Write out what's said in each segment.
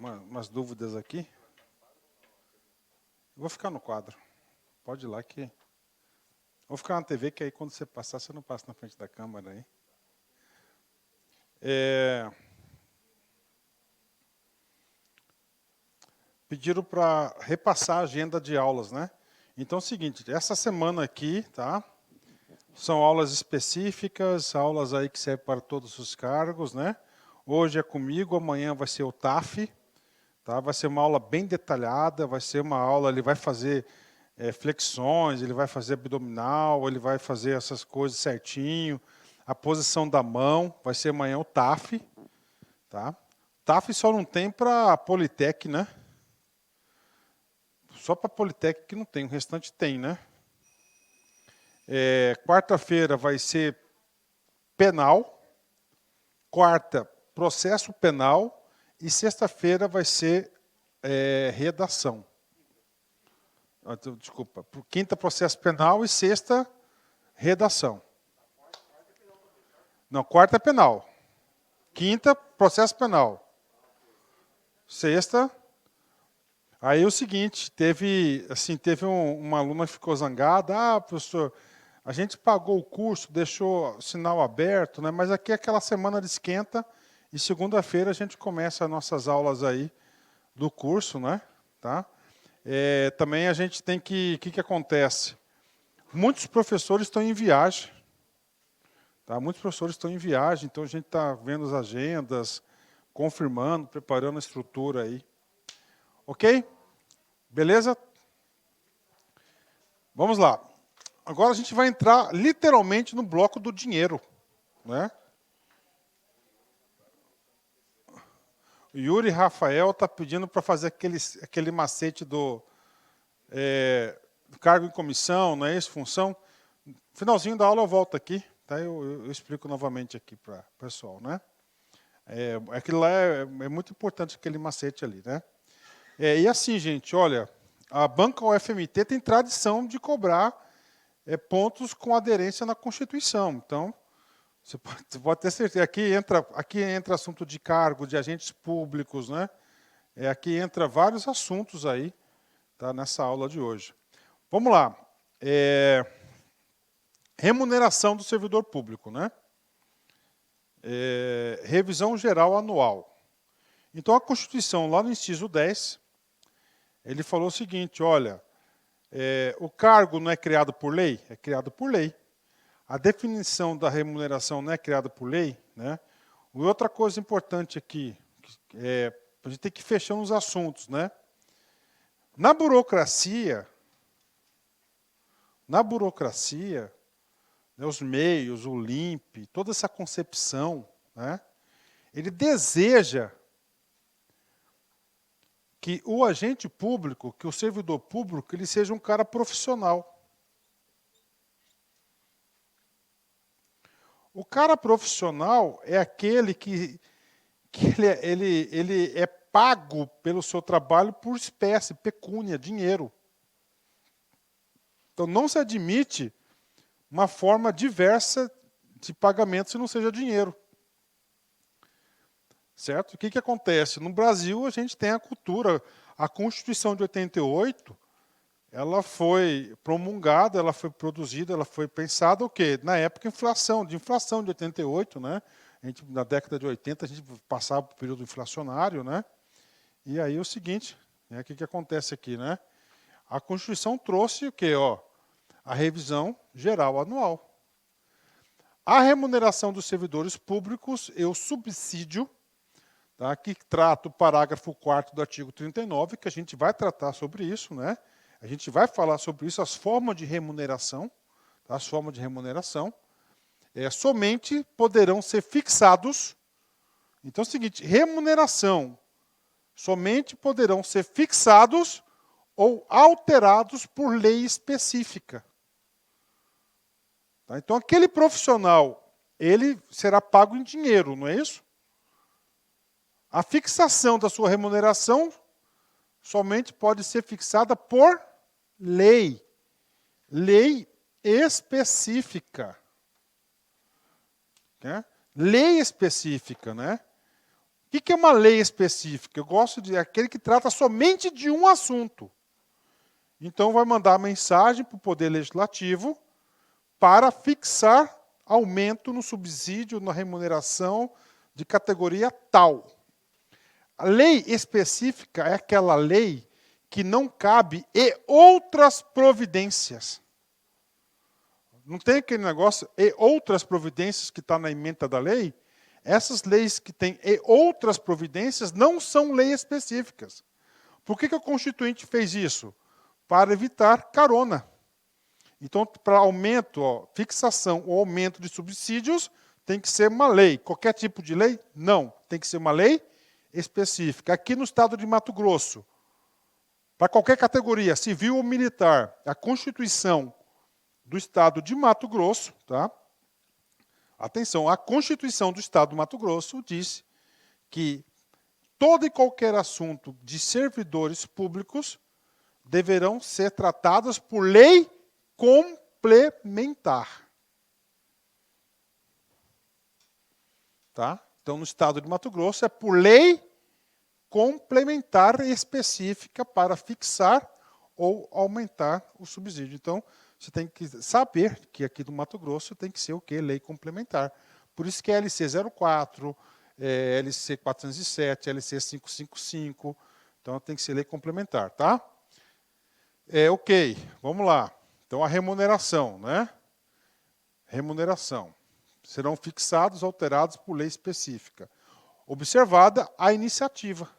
umas dúvidas aqui. Vou ficar no quadro. Pode ir lá que... Vou ficar na TV, que aí quando você passar, você não passa na frente da câmera aí. Pediram para repassar a agenda de aulas, né? Então é o seguinte, essa semana aqui, tá? São aulas específicas, aulas aí que servem para todos os cargos, né? Hoje é comigo, amanhã vai ser o TAF, tá? Vai ser uma aula bem detalhada, vai ser uma aula, ele vai fazer flexões, ele vai fazer abdominal, ele vai fazer essas coisas certinho, a posição da mão, vai ser amanhã o TAF, tá? TAF só não tem para Politec, né? Só para Politec que não tem, o restante tem, né? Quarta-feira vai ser penal, quarta, processo penal, e sexta-feira vai ser redação. Desculpa, quinta, processo penal e sexta, redação. Não, quarta é penal. Quinta, processo penal. Sexta... Aí é o seguinte, teve uma aluna que ficou zangada, professor, a gente pagou o curso, deixou o sinal aberto, né? Mas aqui é aquela semana de esquenta e segunda-feira a gente começa as nossas aulas aí do curso, né? Tá? Também a gente tem que... O que acontece? Muitos professores estão em viagem. Tá? Muitos professores estão em viagem, então a gente está vendo as agendas, confirmando, preparando a estrutura aí. Ok? Beleza? Vamos lá. Agora a gente vai entrar literalmente no bloco do dinheiro, né? O Yuri Rafael está pedindo para fazer aquele macete do cargo em comissão, não é isso? Função. Finalzinho da aula eu volto aqui, tá? Eu explico novamente aqui para o pessoal, né? Aquilo lá é muito importante, aquele macete ali, né? E assim, gente, olha, a banca UFMT tem tradição de cobrar pontos com aderência na Constituição. Então, você pode ter certeza. Aqui entra assunto de cargo, de agentes públicos, né? Aqui entra vários assuntos aí, tá, nessa aula de hoje. Vamos lá. Remuneração do servidor público, né? Revisão geral anual. Então, a Constituição, lá no inciso 10, ele falou o seguinte, olha, o cargo não é criado por lei? É criado por lei. A definição da remuneração não é criada por lei, né? E outra coisa importante aqui, a gente tem que fechar os assuntos, né? Na burocracia, né, os meios, o LIMP, toda essa concepção, né? Ele deseja que o agente público, que o servidor público, ele seja um cara profissional. O cara profissional é aquele que ele é pago pelo seu trabalho por espécie, pecúnia, dinheiro. Então não se admite uma forma diversa de pagamento se não seja dinheiro. Certo? O que acontece? No Brasil, a gente tem a cultura, a Constituição de 88, ela foi promulgada, ela foi produzida, ela foi pensada o quê? Na época de inflação de 88, né? Na década de 80, a gente passava por um período inflacionário, né? E aí o seguinte, né? O que acontece aqui, né? A Constituição trouxe o quê? A revisão geral anual. A remuneração dos servidores públicos e o subsídio, tá, que trata o parágrafo 4º do artigo 39, que a gente vai tratar sobre isso, né? A gente vai falar sobre isso, as formas de remuneração, tá? As formas de remuneração, somente poderão ser fixados. Então é o seguinte, remuneração somente poderão ser fixados ou alterados por lei específica. Tá? Então aquele profissional, ele será pago em dinheiro, não é isso? A fixação da sua remuneração somente pode ser fixada por lei. Lei específica. Né? Lei específica, né? que é uma lei específica? Eu gosto de aquele que trata somente de um assunto. Então, vai mandar mensagem para o Poder Legislativo para fixar aumento no subsídio, na remuneração de categoria tal. A lei específica é aquela lei que não cabe e outras providências. Não tem aquele negócio e outras providências que está na ementa da lei? Essas leis que têm e outras providências não são leis específicas. Por que o Constituinte fez isso? Para evitar carona. Então, para aumento, fixação ou aumento de subsídios, tem que ser uma lei. Qualquer tipo de lei? Não. Tem que ser uma lei específica. Aqui no estado de Mato Grosso, para qualquer categoria, civil ou militar, a Constituição do estado de Mato Grosso, tá? Atenção, a Constituição do estado de Mato Grosso diz que todo e qualquer assunto de servidores públicos deverão ser tratados por lei complementar. Tá? Então, no estado de Mato Grosso, é por lei complementar específica para fixar ou aumentar o subsídio. Então, você tem que saber que aqui no Mato Grosso tem que ser o quê? Lei complementar. Por isso que é LC 04, LC 407, LC 555. Então, tem que ser lei complementar, tá? Ok, vamos lá. Então, a remuneração, né? Remuneração. Serão fixados, alterados por lei específica. Observada a iniciativa.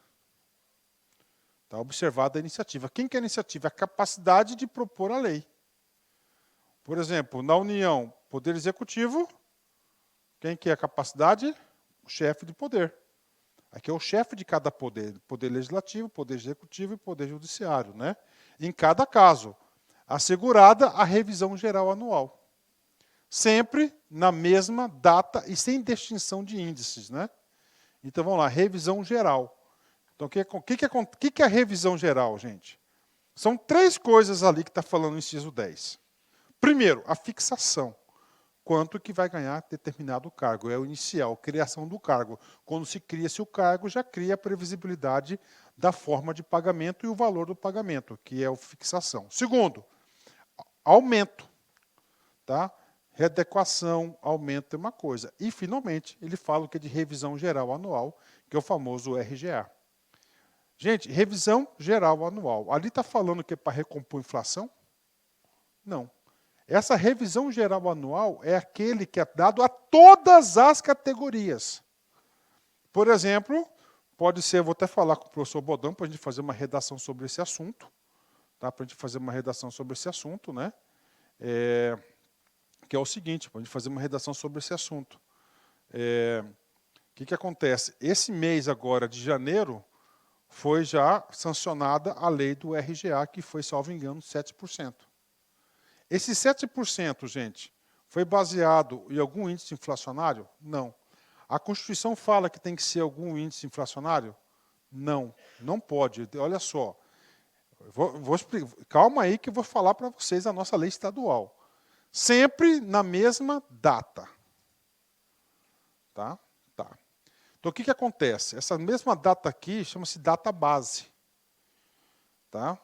Tá observada a iniciativa. Quem que é a iniciativa? A capacidade de propor a lei. Por exemplo, na União, Poder Executivo, quem que é a capacidade? O chefe de poder. Aqui é o chefe de cada poder. Poder Legislativo, Poder Executivo e Poder Judiciário, né? Em cada caso, assegurada a revisão geral anual. Sempre na mesma data e sem distinção de índices, né? Então, vamos lá, revisão geral. Então, o que é a revisão geral, gente? São 3 coisas ali que está falando no inciso 10. Primeiro, a fixação. Quanto que vai ganhar determinado cargo. É o inicial, criação do cargo. Quando se cria-se o cargo, já cria a previsibilidade da forma de pagamento e o valor do pagamento, que é a fixação. Segundo, aumento. Tá? Readequação, aumento é uma coisa. E, finalmente, ele fala o que é de revisão geral anual, que é o famoso RGA. Gente, revisão geral anual. Ali está falando que é para recompor inflação? Não. Essa revisão geral anual é aquele que é dado a todas as categorias. Por exemplo, pode ser, vou até falar com o professor Bodão para a gente fazer uma redação sobre esse assunto. Tá? Para a gente fazer uma redação sobre esse assunto, né? Que é o seguinte, para a gente fazer uma redação sobre esse assunto. O que acontece? Esse mês agora de janeiro, foi já sancionada a lei do RGA, que foi, salvo engano, 7%. Esse 7%, gente, foi baseado em algum índice inflacionário? Não. A Constituição fala que tem que ser algum índice inflacionário? Não, não pode. Olha só, calma aí que eu vou falar para vocês a nossa lei estadual. Sempre na mesma data. Tá? Tá. Então, o que acontece? Essa mesma data aqui chama-se data base. Tá?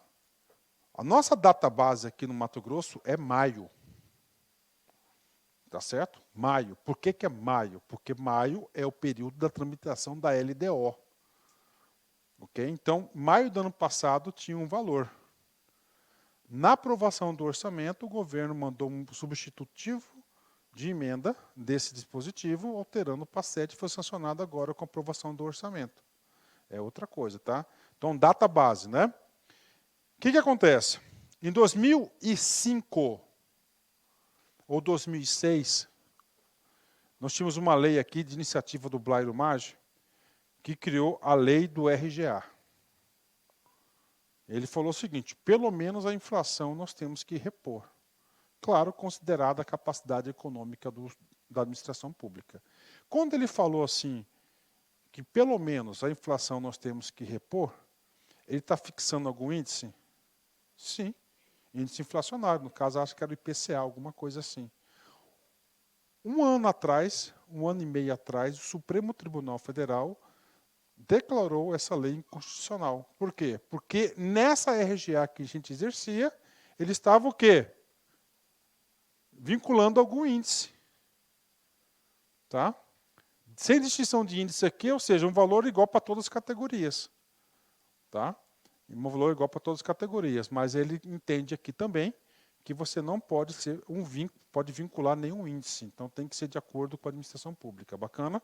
A nossa data base aqui no Mato Grosso é maio. Tá certo? Maio. Por que é maio? Porque maio é o período da tramitação da LDO. Ok? Então, maio do ano passado tinha um valor. Na aprovação do orçamento, o governo mandou um substitutivo de emenda desse dispositivo, alterando para 7, foi sancionado agora com a aprovação do orçamento. É outra coisa, tá? Então, data base, né? O que acontece? Em 2005 ou 2006, nós tínhamos uma lei aqui de iniciativa do Blairo Maggi, que criou a lei do RGA. Ele falou o seguinte, pelo menos a inflação nós temos que repor. Claro, considerada a capacidade econômica da administração pública. Quando ele falou assim, que pelo menos a inflação nós temos que repor, ele está fixando algum índice? Sim, índice inflacionário, no caso acho que era o IPCA, alguma coisa assim. Um ano e meio atrás, o Supremo Tribunal Federal declarou essa lei inconstitucional. Por quê? Porque nessa RGA que a gente exercia, ele estava o quê? Vinculando algum índice. Tá? Sem distinção de índice aqui, ou seja, um valor igual para todas as categorias. Tá? Um valor igual para todas as categorias. Mas ele entende aqui também que você não pode ser pode vincular nenhum índice. Então tem que ser de acordo com a administração pública. Bacana?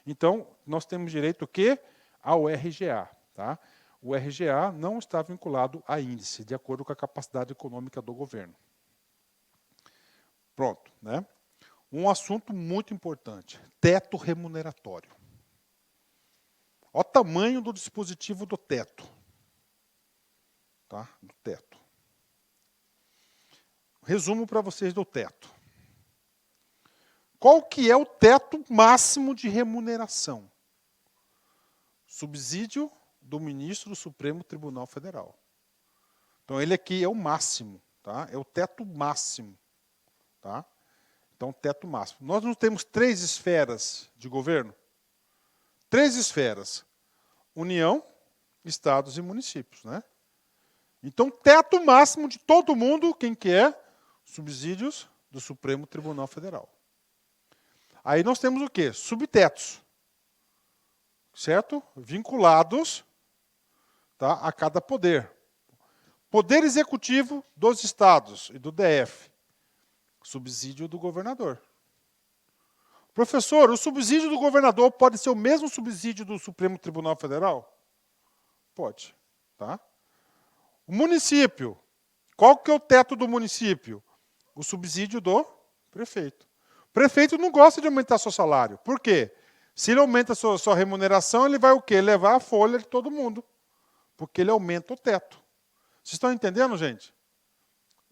Então, nós temos direito o quê? Ao RGA. Tá? O RGA não está vinculado a índice, de acordo com a capacidade econômica do governo. Pronto, né? Um assunto muito importante, teto remuneratório. Olha o tamanho do dispositivo do teto. Tá? Do teto. Resumo para vocês do teto. Qual que é o teto máximo de remuneração? Subsídio do ministro do Supremo Tribunal Federal. Então, ele aqui é o máximo. Tá? É o teto máximo. Tá? Então, teto máximo. Nós não temos 3 esferas de governo? 3 esferas. União, estados e municípios. Né? Então, teto máximo de todo mundo, quem que é? Subsídios do Supremo Tribunal Federal. Aí nós temos o quê? Subtetos. Certo? Vinculados, tá, a cada poder. Poder executivo dos estados e do DF. Subsídio do governador. Professor, o subsídio do governador pode ser o mesmo subsídio do Supremo Tribunal Federal? Pode. Tá? O município. Qual que é o teto do município? O subsídio do prefeito. O prefeito não gosta de aumentar seu salário. Por quê? Se ele aumenta a sua remuneração, ele vai o quê? Levar a folha de todo mundo. Porque ele aumenta o teto. Vocês estão entendendo, gente?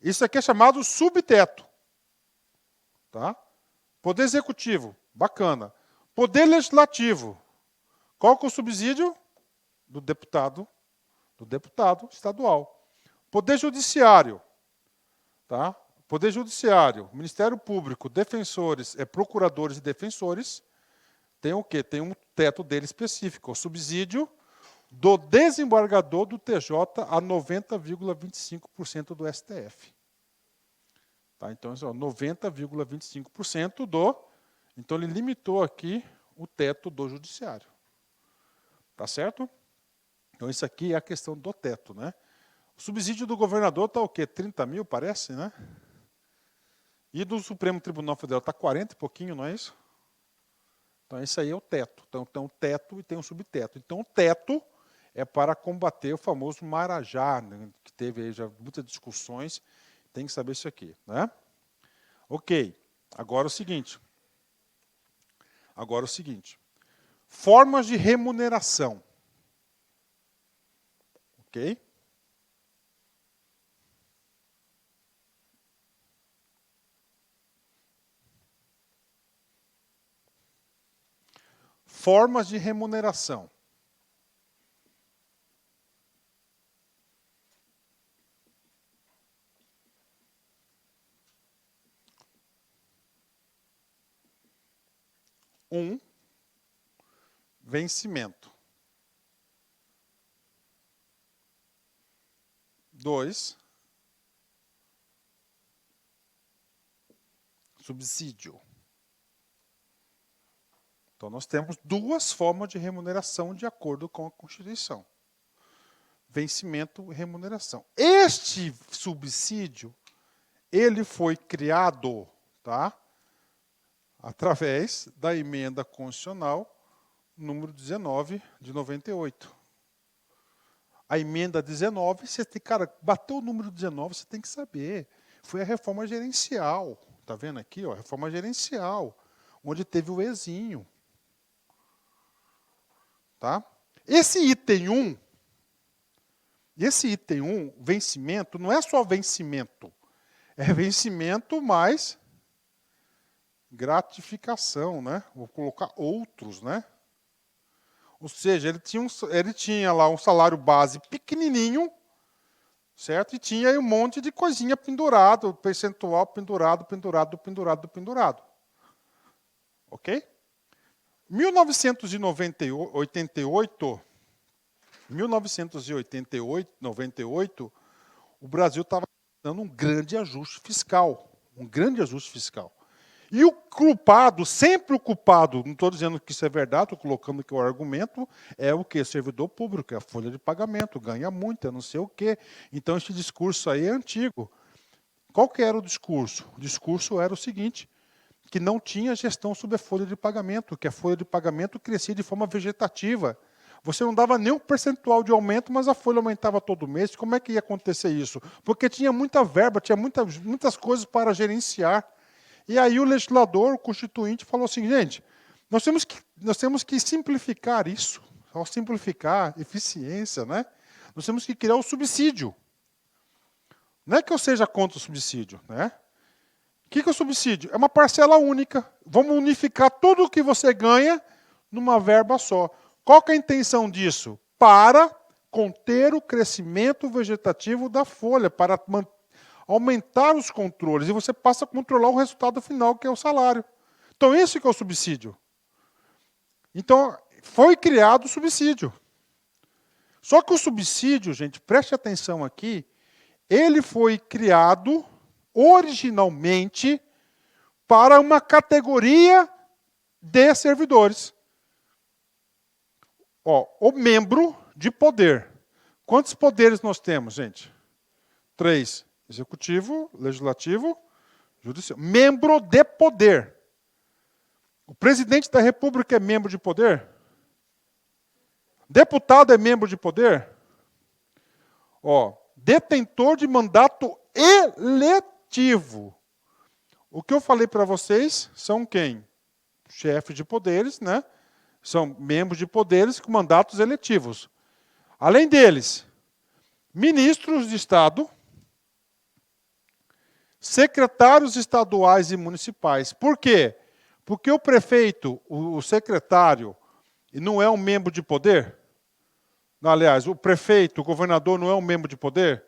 Isso aqui é chamado subteto. Tá? Poder executivo, bacana. Poder legislativo. Qual que é o subsídio? Do deputado estadual. Poder judiciário. Tá? Poder Judiciário, Ministério Público, defensores, procuradores e defensores, tem o quê? Tem um teto dele específico, o subsídio do desembargador do TJ a 90,25% do STF. Tá? Então, 90,25% do... Então, ele limitou aqui o teto do judiciário. Tá certo? Então, isso aqui é a questão do teto, né? O subsídio do governador está o quê? 30 mil, parece, né? E do Supremo Tribunal Federal está 40 e pouquinho, não é isso? Então, esse aí é o teto. Então, tem um teto e tem um subteto. Então, o teto é para combater o famoso Marajá, né, que teve aí já muitas discussões. Tem que saber isso aqui. Né? Ok. Agora o seguinte. Formas de remuneração. Ok? Formas de remuneração. Vencimento. 2, subsídio. Então, nós temos 2 formas de remuneração de acordo com a Constituição. Vencimento e remuneração. Este subsídio, ele foi criado, tá, através da emenda constitucional número 19 de 98. A emenda 19, cara, bateu o número 19, você tem que saber. Foi a reforma gerencial. Tá vendo aqui, ó, reforma gerencial, onde teve o Ezinho. Tá? Esse item 1, vencimento, não é só vencimento. É vencimento mais gratificação, né? Vou colocar outros, né? Ou seja, ele tinha lá um salário base pequenininho, certo? E tinha aí um monte de coisinha pendurado, percentual pendurado. Ok? 98, o Brasil estava dando um grande ajuste fiscal. Um grande ajuste fiscal. E o culpado, sempre o culpado, não estou dizendo que isso é verdade, estou colocando que o argumento é o quê? Servidor público, é a folha de pagamento, ganha muito, é não sei o quê. Então, esse discurso aí é antigo. Qual que era o discurso? O discurso era o seguinte, que não tinha gestão sobre a folha de pagamento, que a folha de pagamento crescia de forma vegetativa. Você não dava nenhum percentual de aumento, mas a folha aumentava todo mês. Como é que ia acontecer isso? Porque tinha muita verba, tinha muitas coisas para gerenciar. E aí o legislador, o constituinte, falou assim, gente, nós temos que simplificar isso, simplificar, eficiência, né? Nós temos que criar o subsídio. Não é que eu seja contra o subsídio, né? O que é o subsídio? É uma parcela única. Vamos unificar tudo o que você ganha numa verba só. Qual que é a intenção disso? Para conter o crescimento vegetativo da folha, para aumentar os controles, e você passa a controlar o resultado final, que é o salário. Então, esse que é o subsídio. Então, foi criado o subsídio. Só que o subsídio, gente, preste atenção aqui, ele foi criado originalmente para uma categoria de servidores. Ó, o membro de poder. Quantos poderes nós temos, gente? 3. Executivo, legislativo, judicial. Membro de poder. O presidente da República é membro de poder? Deputado é membro de poder? Ó, detentor de mandato eletivo. O que eu falei para vocês são quem? Chefes de poderes, né? São membros de poderes com mandatos eletivos. Além deles, ministros de Estado, secretários estaduais e municipais. Por quê? Porque o prefeito, o secretário, não é um membro de poder? Não, aliás, o prefeito, o governador não é um membro de poder?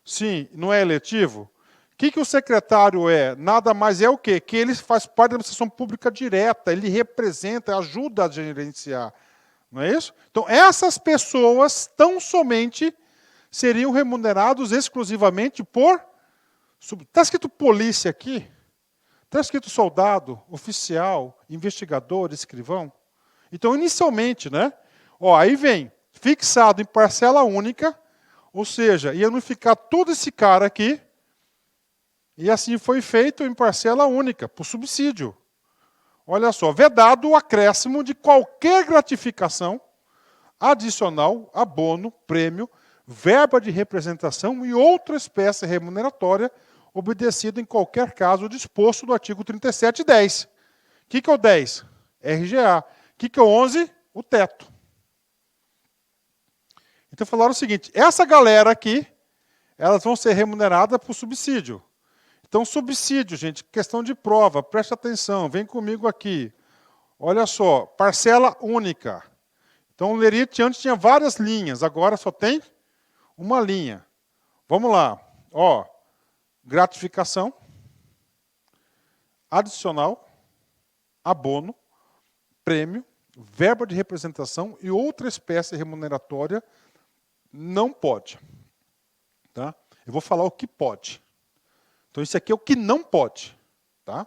Sim, não é eletivo? O que o secretário é? Nada mais é o quê? Que ele faz parte da administração pública direta, ele representa, ajuda a gerenciar. Não é isso? Então, essas pessoas tão somente seriam remunerados exclusivamente por... Está escrito polícia aqui? Está escrito soldado, oficial, investigador, escrivão? Então, inicialmente, né? Ó, aí vem, fixado em parcela única, ou seja, ia unificar todo esse cara aqui, e assim foi feito em parcela única, por subsídio. Olha só, vedado o acréscimo de qualquer gratificação adicional, abono, prêmio, verba de representação e outra espécie remuneratória, obedecido em qualquer caso disposto do artigo 37.10. O que é o 10? RGA. O que é o 11? O teto. Então falaram o seguinte, essa galera aqui, elas vão ser remuneradas por subsídio. Então, subsídio, gente, questão de prova, preste atenção, vem comigo aqui. Olha só, parcela única. Então, o Lerite antes tinha várias linhas, agora só tem uma linha. Vamos lá. Ó, gratificação, adicional, abono, prêmio, verba de representação e outra espécie remuneratória não pode. Tá? Eu vou falar o que pode. Então, isso aqui é o que não pode. Tá?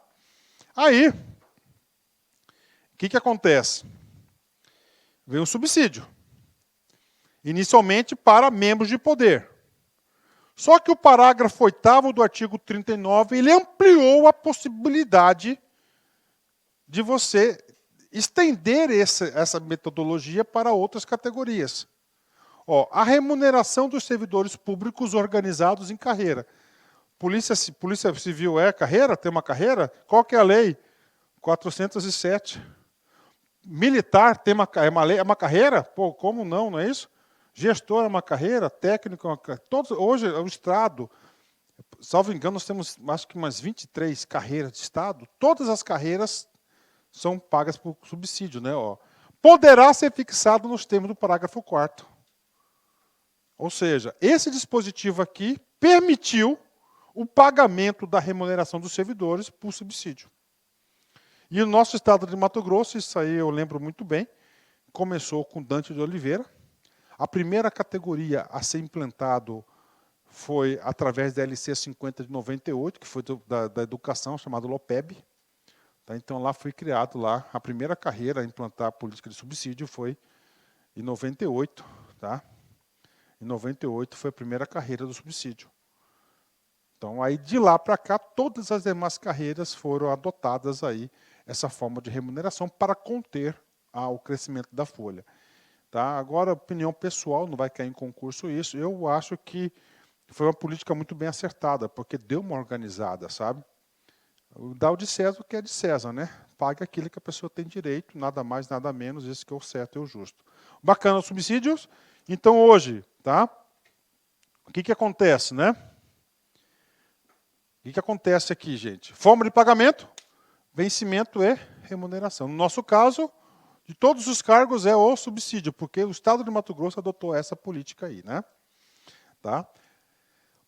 Aí, o que acontece? Vem um subsídio. Inicialmente para membros de poder. Só que o parágrafo 8º do artigo 39, ele ampliou a possibilidade de você estender essa metodologia para outras categorias. Ó, a remuneração dos servidores públicos organizados em carreira. Polícia Civil é carreira? Tem uma carreira? Qual que é a lei? 407. Militar tem é uma carreira? Pô, como não, não é isso? Gestor é uma carreira, técnico é uma carreira. Hoje, o Estado, salvo engano, nós temos acho que umas 23 carreiras de Estado. Todas as carreiras são pagas por subsídio. Né? Ó, poderá ser fixado nos termos do parágrafo 4º. Ou seja, esse dispositivo aqui permitiu o pagamento da remuneração dos servidores por subsídio. E o nosso estado de Mato Grosso, isso aí eu lembro muito bem, começou com Dante de Oliveira. A primeira categoria a ser implantado foi através da LC 50 de 98, que foi da educação, chamado LOPEB. Tá? Então lá foi criado lá, a primeira carreira a implantar a política de subsídio foi em 98. Tá? Em 98 foi a primeira carreira do subsídio. Então aí de lá para cá, todas as demais carreiras foram adotadas aí, essa forma de remuneração para conter o crescimento da folha. Tá? Agora, opinião pessoal, não vai cair em concurso isso, eu acho que foi uma política muito bem acertada, porque deu uma organizada, sabe? Dá o de César o que é de César, né? Paga aquilo que a pessoa tem direito, nada mais, nada menos, isso que é o certo e o justo. Bacana os subsídios. Então hoje, tá? O que acontece, né? O que acontece aqui, gente? Forma de pagamento, vencimento e remuneração. No nosso caso, de todos os cargos é o subsídio, porque o Estado de Mato Grosso adotou essa política aí, né? Tá?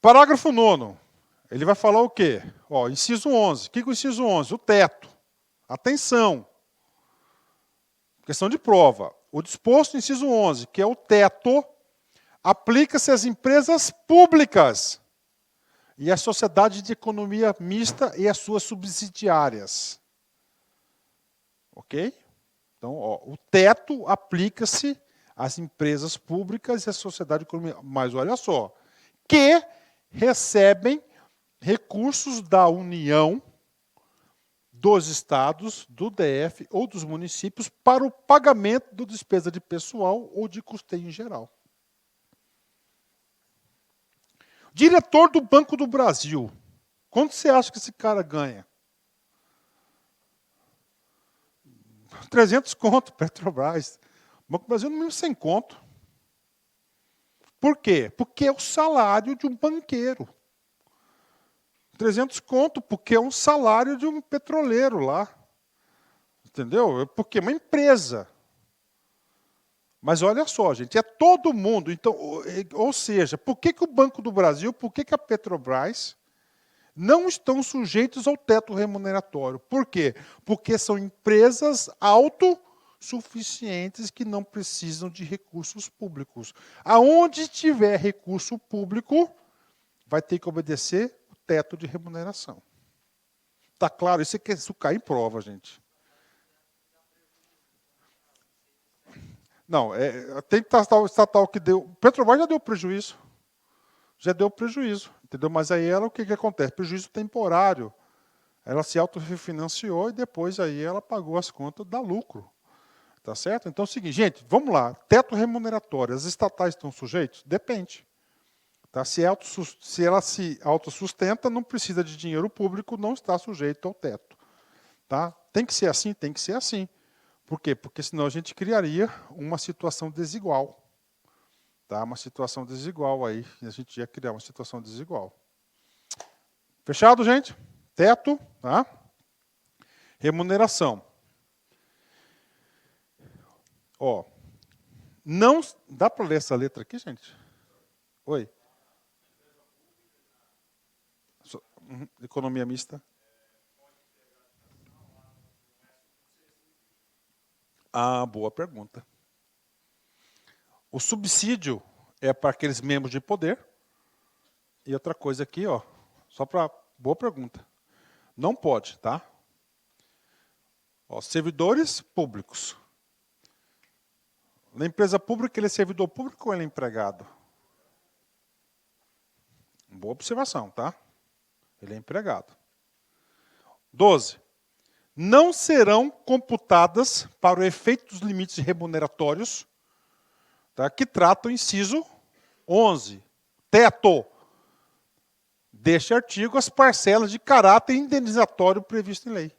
Parágrafo 9º. Ele vai falar o quê? Ó, inciso 11. O que é o inciso 11? O teto. Atenção. Questão de prova. O disposto no inciso 11, que é o teto, aplica-se às empresas públicas e às sociedades de economia mista e às suas subsidiárias. Ok? Então, ó, o teto aplica-se às empresas públicas e às sociedades de economia. Mas olha só, que recebem recursos da União, dos estados, do DF ou dos municípios para o pagamento da despesa de pessoal ou de custeio em geral. Diretor do Banco do Brasil. Quanto você acha que esse cara ganha? 300 conto, Petrobras. Banco do Brasil no mínimo 100 conto. Por quê? Porque é o salário de um banqueiro. 300 conto, porque é um salário de um petroleiro lá. Entendeu? Porque é uma empresa. Mas olha só, gente, é todo mundo. Então, ou seja, por que o Banco do Brasil, por que a Petrobras não estão sujeitos ao teto remuneratório? Por quê? Porque são empresas autossuficientes que não precisam de recursos públicos. Aonde tiver recurso público, vai ter que obedecer o teto de remuneração. Tá claro? Isso cai em prova, gente. Não, tem que estar o estatal que deu. O Petrobras já deu prejuízo. Já deu prejuízo, entendeu? Mas aí ela, o que acontece? Prejuízo temporário. Ela se autorefinanciou e depois aí ela pagou as contas, dá lucro. Tá certo? Então é o seguinte, gente, vamos lá. Teto remuneratório. As estatais estão sujeitos? Depende. Tá? Se ela se autossustenta, não precisa de dinheiro público, não está sujeito ao teto. Tá? Tem que ser assim? Tem que ser assim. Por quê? Porque senão a gente criaria uma situação desigual. Tá? Uma situação desigual aí, e a gente ia criar uma situação desigual. Fechado, gente? Teto, tá? Remuneração. Ó, não dá para ler essa letra aqui, gente? Oi. Economia mista. Ah, boa pergunta. O subsídio é para aqueles membros de poder. E outra coisa aqui, ó, só para boa pergunta. Não pode, tá? Ó, servidores públicos. Na empresa pública, ele é servidor público ou ele é empregado? Boa observação, tá? Ele é empregado. 12. Não serão computadas para o efeito dos limites remuneratórios, tá, que trata o inciso 11. Teto. Deste artigo, as parcelas de caráter indenizatório previsto em lei.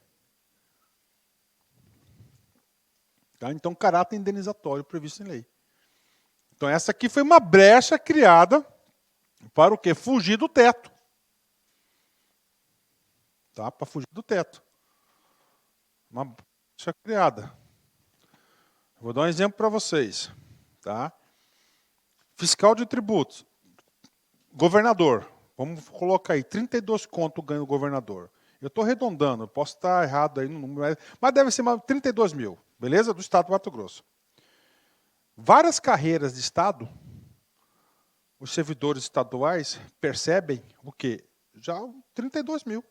Tá? Então, caráter indenizatório previsto em lei. Então, essa aqui foi uma brecha criada para o quê? Fugir do teto. Tá? Para fugir do teto. Uma brecha criada. Vou dar um exemplo para vocês. Tá? Fiscal de tributos. Governador. Vamos colocar aí, 32 conto ganha o governador. Eu estou arredondando, eu posso estar errado aí no número, mas deve ser 32 mil, beleza? Do estado do Mato Grosso. Várias carreiras de estado, os servidores estaduais percebem o quê? Já 32 mil.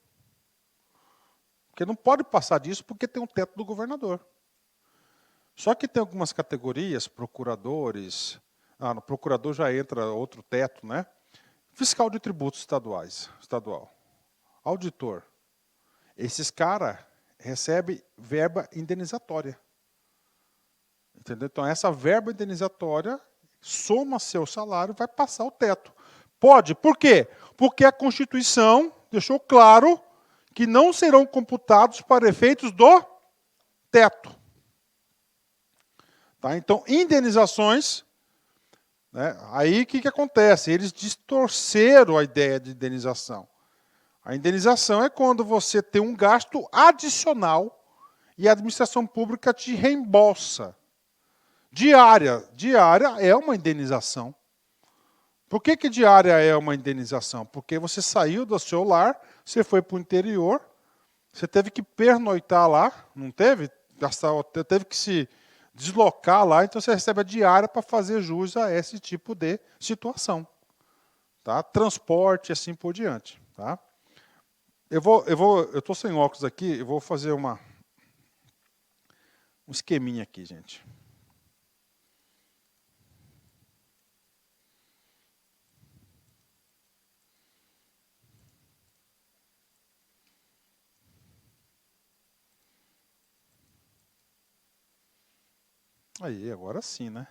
Porque não pode passar disso porque tem um teto do governador. Só que tem algumas categorias, procuradores, no procurador já entra outro teto, né? Fiscal de tributos estadual, auditor. Esses caras recebem verba indenizatória. Entendeu? Então, essa verba indenizatória soma seu salário e vai passar o teto. Pode, por quê? Porque a Constituição deixou claro que não serão computados para efeitos do teto. Tá? Então, indenizações, né? Aí o que acontece? Eles distorceram a ideia de indenização. A indenização é quando você tem um gasto adicional e a administração pública te reembolsa. Diária é uma indenização. Por que diária é uma indenização? Porque você saiu do seu lar, você foi para o interior, você teve que pernoitar lá, não teve? Teve que se deslocar lá, então você recebe a diária para fazer jus a esse tipo de situação. Tá? Transporte e assim por diante. Tá? Eu estou sem óculos aqui, eu vou fazer um esqueminha aqui, gente. Aí, agora sim, né?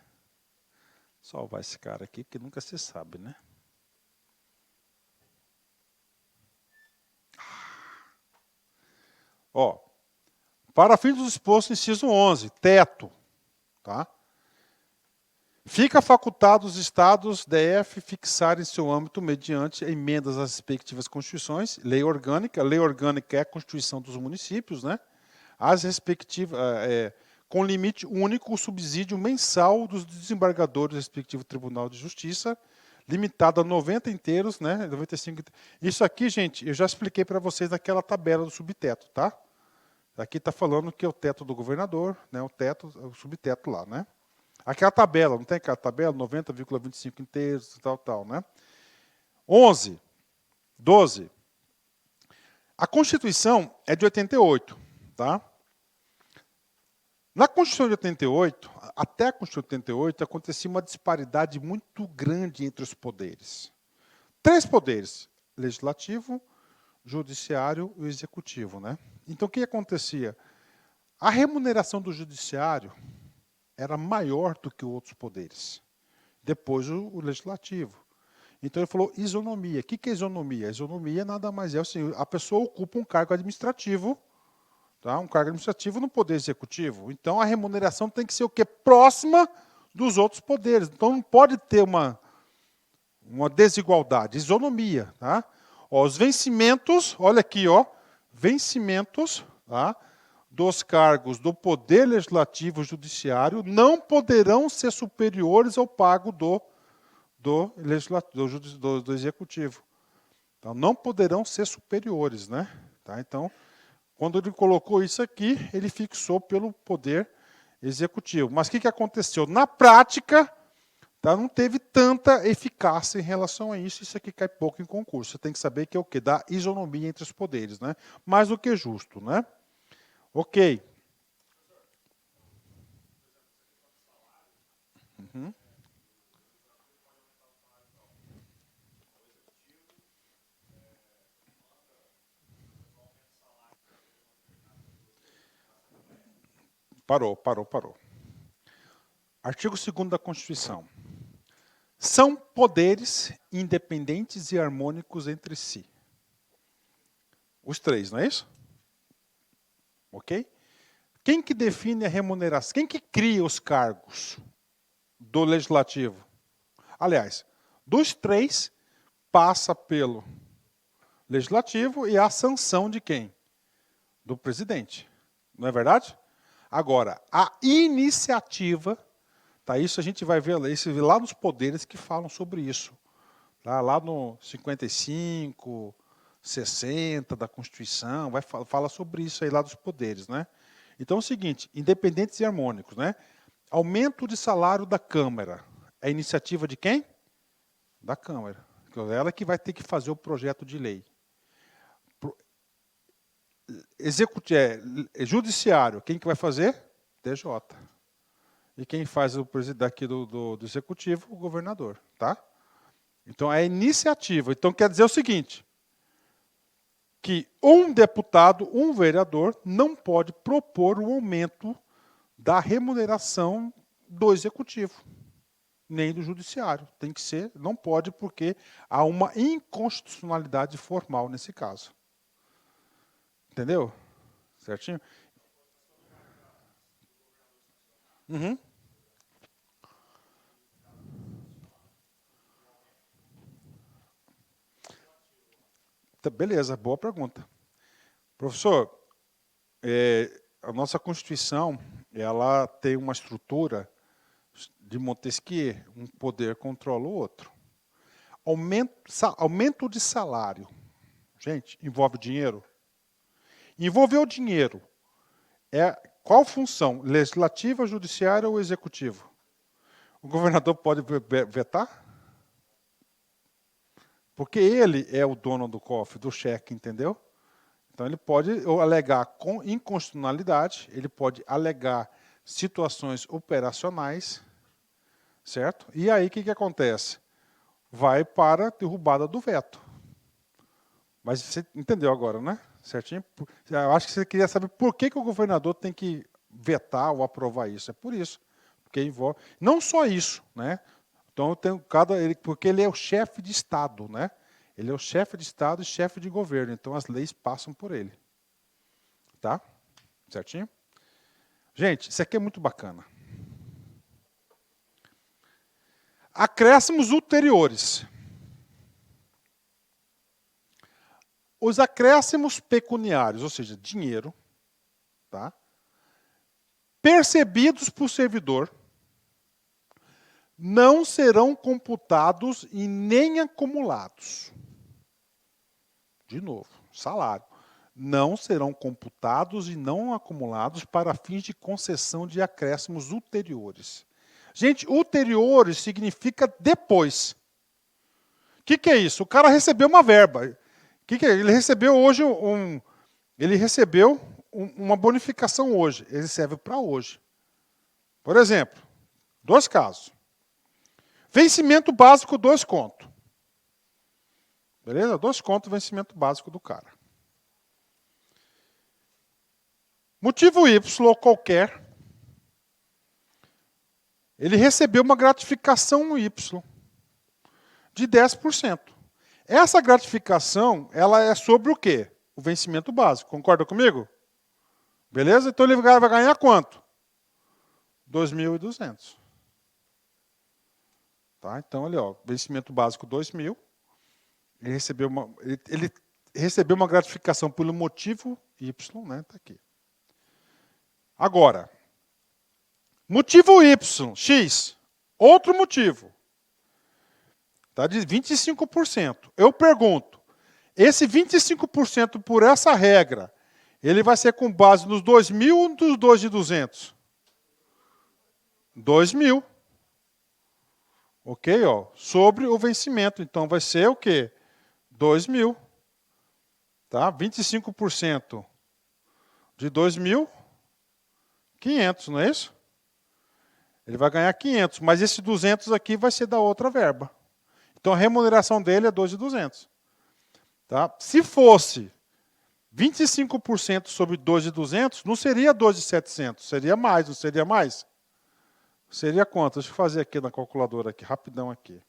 Salvar esse cara aqui, porque nunca se sabe, né? Ó, para fins do exposto, inciso 11, teto. Tá? Fica facultado os estados DF fixarem seu âmbito mediante emendas às respectivas constituições, lei orgânica é a Constituição dos municípios, né? As respectivas, com limite único o subsídio mensal dos desembargadores do respectivo Tribunal de Justiça, limitado a 90 inteiros, né? 95. Isso aqui, gente, eu já expliquei para vocês naquela tabela do subteto, tá? Aqui está falando que é o teto do governador, né? O subteto lá, né? Aquela tabela, não tem aquela tabela? 90,25 inteiros, tal, né? 12. A Constituição é de 88, tá? Na Constituição de 88, até a Constituição de 88, acontecia uma disparidade muito grande entre os poderes. 3 poderes: legislativo, judiciário e executivo, né? Então, o que acontecia? A remuneração do judiciário era maior do que outros poderes. Depois, o legislativo. Então, ele falou isonomia. O que é isonomia? A isonomia nada mais é assim, a pessoa ocupa um cargo administrativo, tá? Um cargo administrativo no poder executivo. Então, a remuneração tem que ser o quê? Próxima dos outros poderes. Então, não pode ter uma desigualdade. Isonomia. Tá? Ó, os vencimentos, olha aqui, ó, vencimentos, tá? Dos cargos do Poder Legislativo e Judiciário não poderão ser superiores ao pago do Executivo. Então, não poderão ser superiores, né? Tá? Então, quando ele colocou isso aqui, ele fixou pelo Poder Executivo. Mas o que aconteceu? Na prática, tá, não teve tanta eficácia em relação a isso. Isso aqui cai pouco em concurso. Você tem que saber que é o quê? Dá isonomia entre os poderes, né? Mais do que justo, né? Ok. Uhum. Parou. Artigo 2º da Constituição. São poderes independentes e harmônicos entre si. Os 3, não é isso? Ok? Quem que define a remuneração? Quem que cria os cargos do Legislativo? Aliás, dos 3, passa pelo Legislativo e a sanção de quem? Do presidente. Não é verdade? Agora, a iniciativa, tá, isso a gente vai ver lá nos poderes que falam sobre isso. Tá, lá no 55, 60 da Constituição, fala sobre isso aí lá dos poderes, né? Então é o seguinte, independentes e harmônicos, né? Aumento de salário da Câmara. É iniciativa de quem? Da Câmara. Ela que vai ter que fazer o projeto de lei. Judiciário, quem que vai fazer? TJ. E quem faz o presidente aqui do Executivo? O governador, tá? Então, é iniciativa. Então, quer dizer o seguinte, que um deputado, um vereador, não pode propor um aumento da remuneração do Executivo, nem do Judiciário. Tem que ser, não pode, porque há uma inconstitucionalidade formal nesse caso. Entendeu? Certinho? Uhum. Beleza, boa pergunta. Professor, a nossa Constituição, ela tem uma estrutura de Montesquieu, um poder controla o outro. Aumento de salário. Gente, envolve dinheiro? Envolveu dinheiro. Qual função? Legislativa, judiciária ou executivo? O governador pode vetar? Porque ele é o dono do cofre, do cheque, entendeu? Então ele pode alegar inconstitucionalidade, ele pode alegar situações operacionais, certo? E aí o que acontece? Vai para a derrubada do veto. Mas você entendeu agora, né? Certinho? Eu acho que você queria saber por que o governador tem que vetar ou aprovar isso. É por isso. Porque envolve. Não só isso, né? Então porque ele é o chefe de Estado, né? Ele é o chefe de Estado e chefe de governo. Então as leis passam por ele. Tá? Certinho? Gente, isso aqui é muito bacana. Acréscimos ulteriores. Os acréscimos pecuniários, ou seja, dinheiro, tá? Percebidos por servidor, não serão computados e nem acumulados. De novo, salário. Não serão computados e não acumulados para fins de concessão de acréscimos ulteriores. Gente, ulteriores significa depois. O que é isso? O cara recebeu uma verba. Que é? Ele recebeu hoje uma bonificação hoje. Ele serve para hoje. Por exemplo, 2 casos. Vencimento básico, 2 contos. Beleza? 2 contos, vencimento básico do cara. Motivo Y qualquer. Ele recebeu uma gratificação Y de 10%. Essa gratificação, ela é sobre o quê? O vencimento básico. Concorda comigo? Beleza? Então ele vai ganhar quanto? 2.200. Tá? Então, ali, ó, vencimento básico 2.000. Ele recebeu uma gratificação pelo motivo Y, né? Tá aqui. Agora, motivo Y, X, outro motivo. Tá? De 25%. Eu pergunto, esse 25% por essa regra, ele vai ser com base nos 2.000 ou nos 2.200? 2.000. Ok? Ó, sobre o vencimento. Então, vai ser o quê? 2.000. Tá? 25% de 2.000, 500, não é isso? Ele vai ganhar 500, mas esse 200 aqui vai ser da outra verba. Então, a remuneração dele é 2.200. Tá? Se fosse 25% sobre 2.200, não seria 2.700, seria mais, não seria mais? Seria quanto? Deixa eu fazer aqui na calculadora, aqui, rapidão aqui.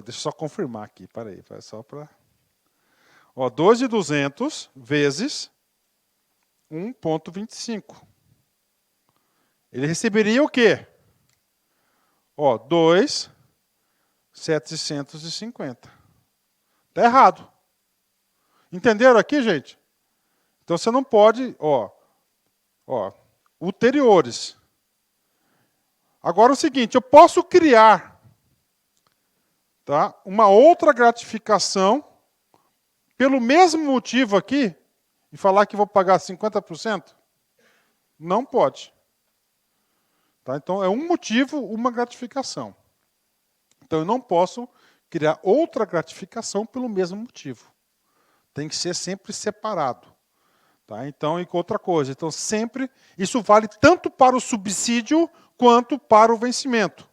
Deixa eu só confirmar aqui, peraí, só para... 2.200 vezes 1,25. Ele receberia o quê? 2.750. Está errado. Entenderam aqui, gente? Então você não pode, ulteriores. Agora é o seguinte, eu posso criar, Tá? Uma outra gratificação, pelo mesmo motivo aqui, e falar que vou pagar 50%, não pode. Tá? Então, é um motivo, uma gratificação. Então, eu não posso criar outra gratificação pelo mesmo motivo. Tem que ser sempre separado. Tá? Então, e outra coisa, então sempre, isso vale tanto para o subsídio quanto para o vencimento.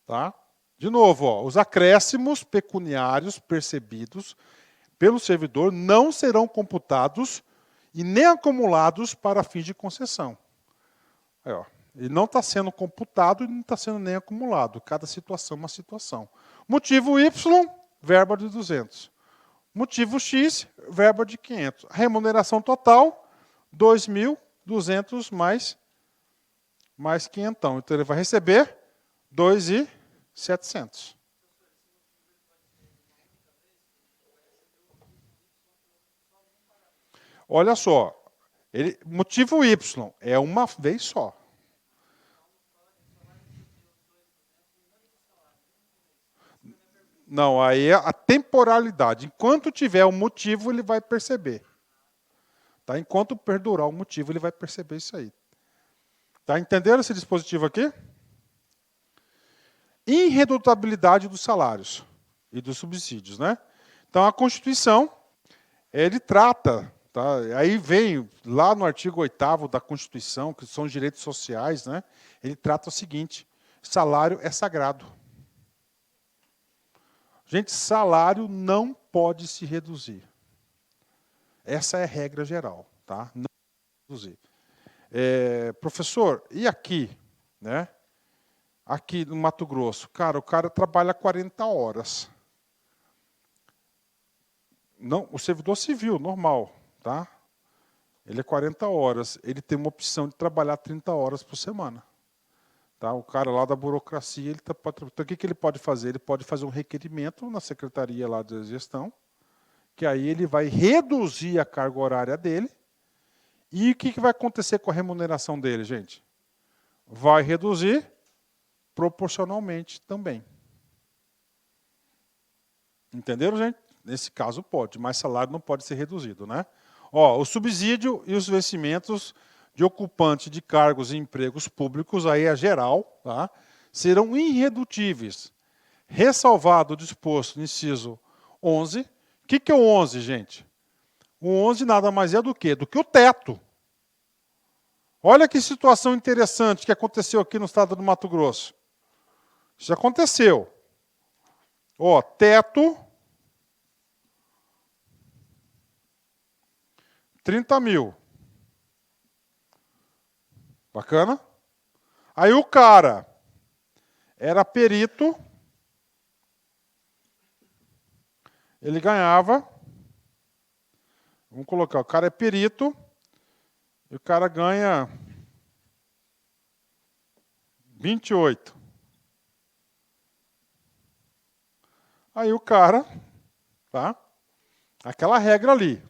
Tá? De novo, ó, os acréscimos pecuniários percebidos pelo servidor não serão computados e nem acumulados para fins de concessão. Aí, ó, ele não está sendo computado e não está sendo nem acumulado. Cada situação é uma situação. Motivo Y, verba de 200. Motivo X, verba de 500. Remuneração total, 2.200 mais 500. Então, ele vai receber 2.700. Olha só, motivo Y é uma vez só. Não, aí é a temporalidade. Enquanto tiver um motivo, ele vai perceber. Tá? Enquanto perdurar o motivo, ele vai perceber isso aí. Tá entendendo esse dispositivo aqui? Irredutabilidade dos salários e dos subsídios, né? Então, a Constituição, ele trata, tá? Aí vem lá no artigo 8º da Constituição, que são os direitos sociais, né? Ele trata o seguinte: salário é sagrado. Gente, salário não pode se reduzir. Essa é a regra geral, tá? Não pode reduzir. Professor, e aqui, né? Aqui no Mato Grosso, cara, o cara trabalha 40 horas. Não, o servidor civil, normal, tá? Ele é 40 horas. Ele tem uma opção de trabalhar 30 horas por semana. Tá? O cara lá da burocracia, então, o que ele pode fazer? Ele pode fazer um requerimento na secretaria lá de gestão, que aí ele vai reduzir a carga horária dele. E o que vai acontecer com a remuneração dele, gente? Vai reduzir proporcionalmente também. Entenderam, gente? Nesse caso pode, mas salário não pode ser reduzido, né? Ó, o subsídio e os vencimentos de ocupante de cargos e empregos públicos, aí é geral, tá? Serão irredutíveis. Ressalvado o disposto no inciso 11. O que é o 11, gente? O 11 nada mais é do que? Do que o teto. Olha que situação interessante que aconteceu aqui no estado do Mato Grosso. Isso aconteceu. Ó, teto, 30 mil. Bacana? Aí o cara era perito, ele ganhava, vamos colocar, o cara é perito, e o cara ganha 28. Aí o cara, tá? Aquela regra ali,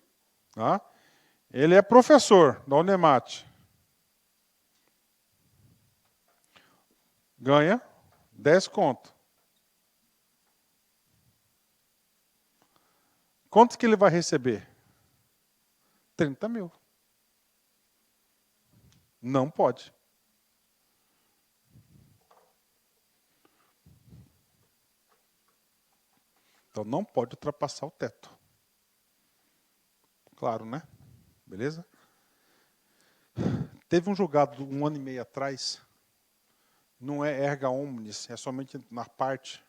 tá? Ele é professor da Unemate. Ganha 10 conto. Quanto que ele vai receber? 30 mil. Não pode. Então não pode ultrapassar o teto. Claro, né? Beleza? Teve um julgado 1 ano e meio atrás, não é erga omnes, é somente na parte,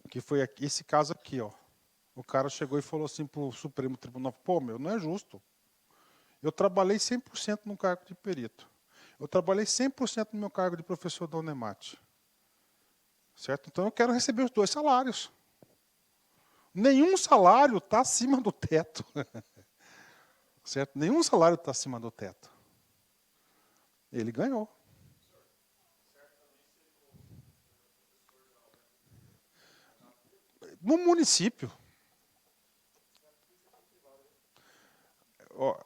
que foi aqui, esse caso aqui, ó. O cara chegou e falou assim para o Supremo Tribunal, pô, meu, não é justo. Eu trabalhei 100% no cargo de perito. Eu trabalhei 100% no meu cargo de professor da Unemate. Certo? Então eu quero receber os 2 salários. Nenhum salário está acima do teto. Certo? Nenhum salário está acima do teto. Ele ganhou. No município. Ó,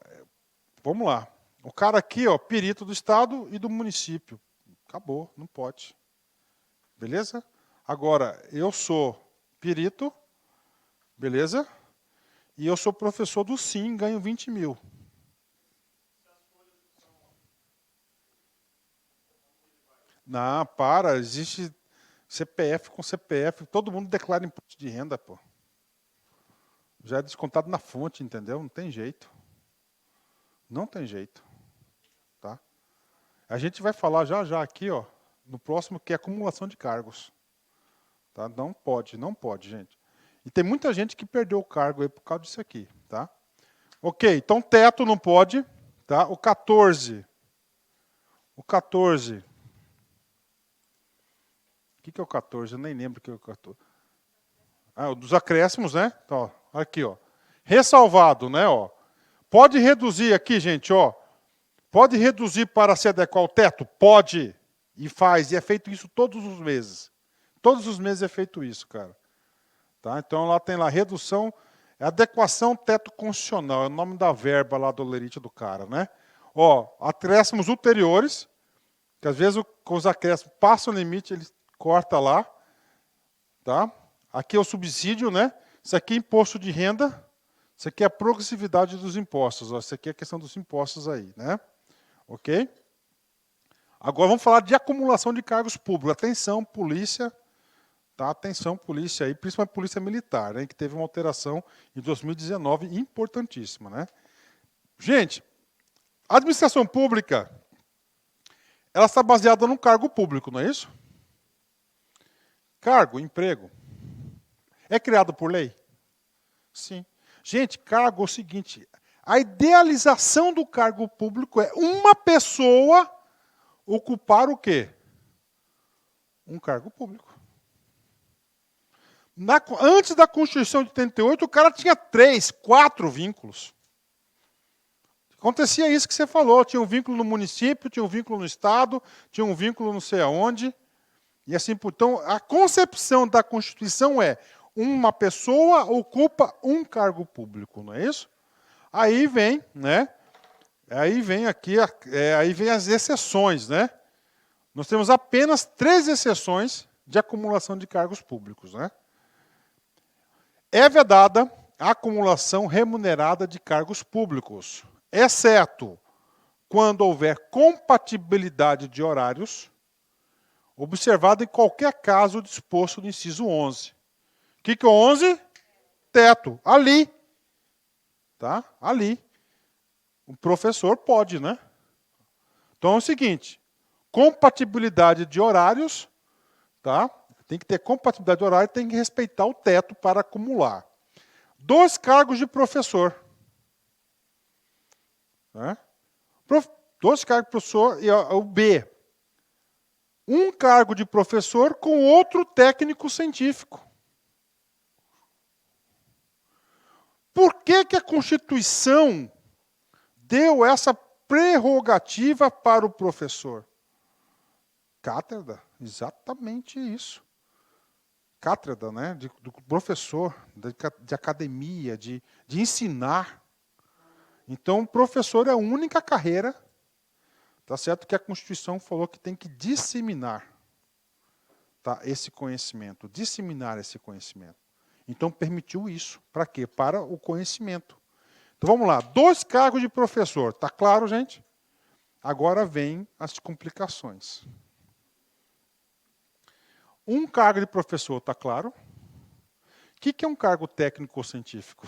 vamos lá. O cara aqui, ó, perito do estado e do município. Acabou, não pode. Beleza? Agora, eu sou perito, beleza? E eu sou professor do SIM, ganho 20 mil. Não, para, existe CPF com CPF, todo mundo declara imposto de renda, pô. Já é descontado na fonte, entendeu? Não tem jeito. Não tem jeito. Tá? A gente vai falar já aqui, ó, no próximo, que é acumulação de cargos. Tá? Não pode, gente. E tem muita gente que perdeu o cargo aí por causa disso aqui, tá? Ok, então teto não pode, tá? O 14. O 14. O que é o 14? Eu nem lembro o que é o 14. Ah, o dos acréscimos, né? Então, ó, aqui, ó. Ressalvado, né, ó. Pode reduzir aqui, gente, ó. Pode reduzir para se adequar ao teto? Pode. E faz. E é feito isso todos os meses. Todos os meses é feito isso, cara. Tá? Então, lá tem lá, redução, adequação teto constitucional. É o nome da verba lá do lerite do cara, né? Ó, acréscimos ulteriores, que às vezes com os acréscimos passam o limite, ele corta lá. Tá? Aqui é o subsídio, né? Isso aqui é imposto de renda. Isso aqui é a progressividade dos impostos. Ó. Isso aqui é a questão dos impostos aí, né? Ok? Agora vamos falar de acumulação de cargos públicos. Atenção, polícia. Tá? Atenção, polícia aí, principalmente polícia militar, né? Que teve uma alteração em 2019 importantíssima, né? Gente, a administração pública, ela está baseada no cargo público, não é isso? Cargo, emprego. É criado por lei? Sim. Gente, cargo é o seguinte, a idealização do cargo público é uma pessoa ocupar o quê? Um cargo público. Antes da Constituição de 88, o cara tinha 3, 4 vínculos. Acontecia isso que você falou, tinha um vínculo no município, tinha um vínculo no estado, tinha um vínculo não sei aonde. E assim, então, a concepção da Constituição é uma pessoa ocupa um cargo público, não é isso? Aí vem, né? Aí vem aqui, aí vem as exceções, né? Nós temos apenas 3 exceções de acumulação de cargos públicos, né? É vedada a acumulação remunerada de cargos públicos, exceto quando houver compatibilidade de horários, observado em qualquer caso disposto no inciso 11. O que é o 11? Teto. Ali. Tá? Ali. O professor pode, né? Então é o seguinte, compatibilidade de horários, tá? Tem que ter compatibilidade de horário, tem que respeitar o teto para acumular. 2 cargos de professor. Né? 2 cargos de professor e o B. 1 cargo de professor com outro técnico científico. Por que a Constituição deu essa prerrogativa para o professor? Cátedra, exatamente isso. Cátedra, né, do professor, de academia, de ensinar. Então, o professor é a única carreira, tá certo, que a Constituição falou que tem que disseminar, tá, esse conhecimento, disseminar esse conhecimento. Então, permitiu isso. Para quê? Para o conhecimento. Então, vamos lá. 2 cargos de professor. Está claro, gente? Agora vem as complicações. 1 cargo de professor, está claro? O que é um cargo técnico ou científico?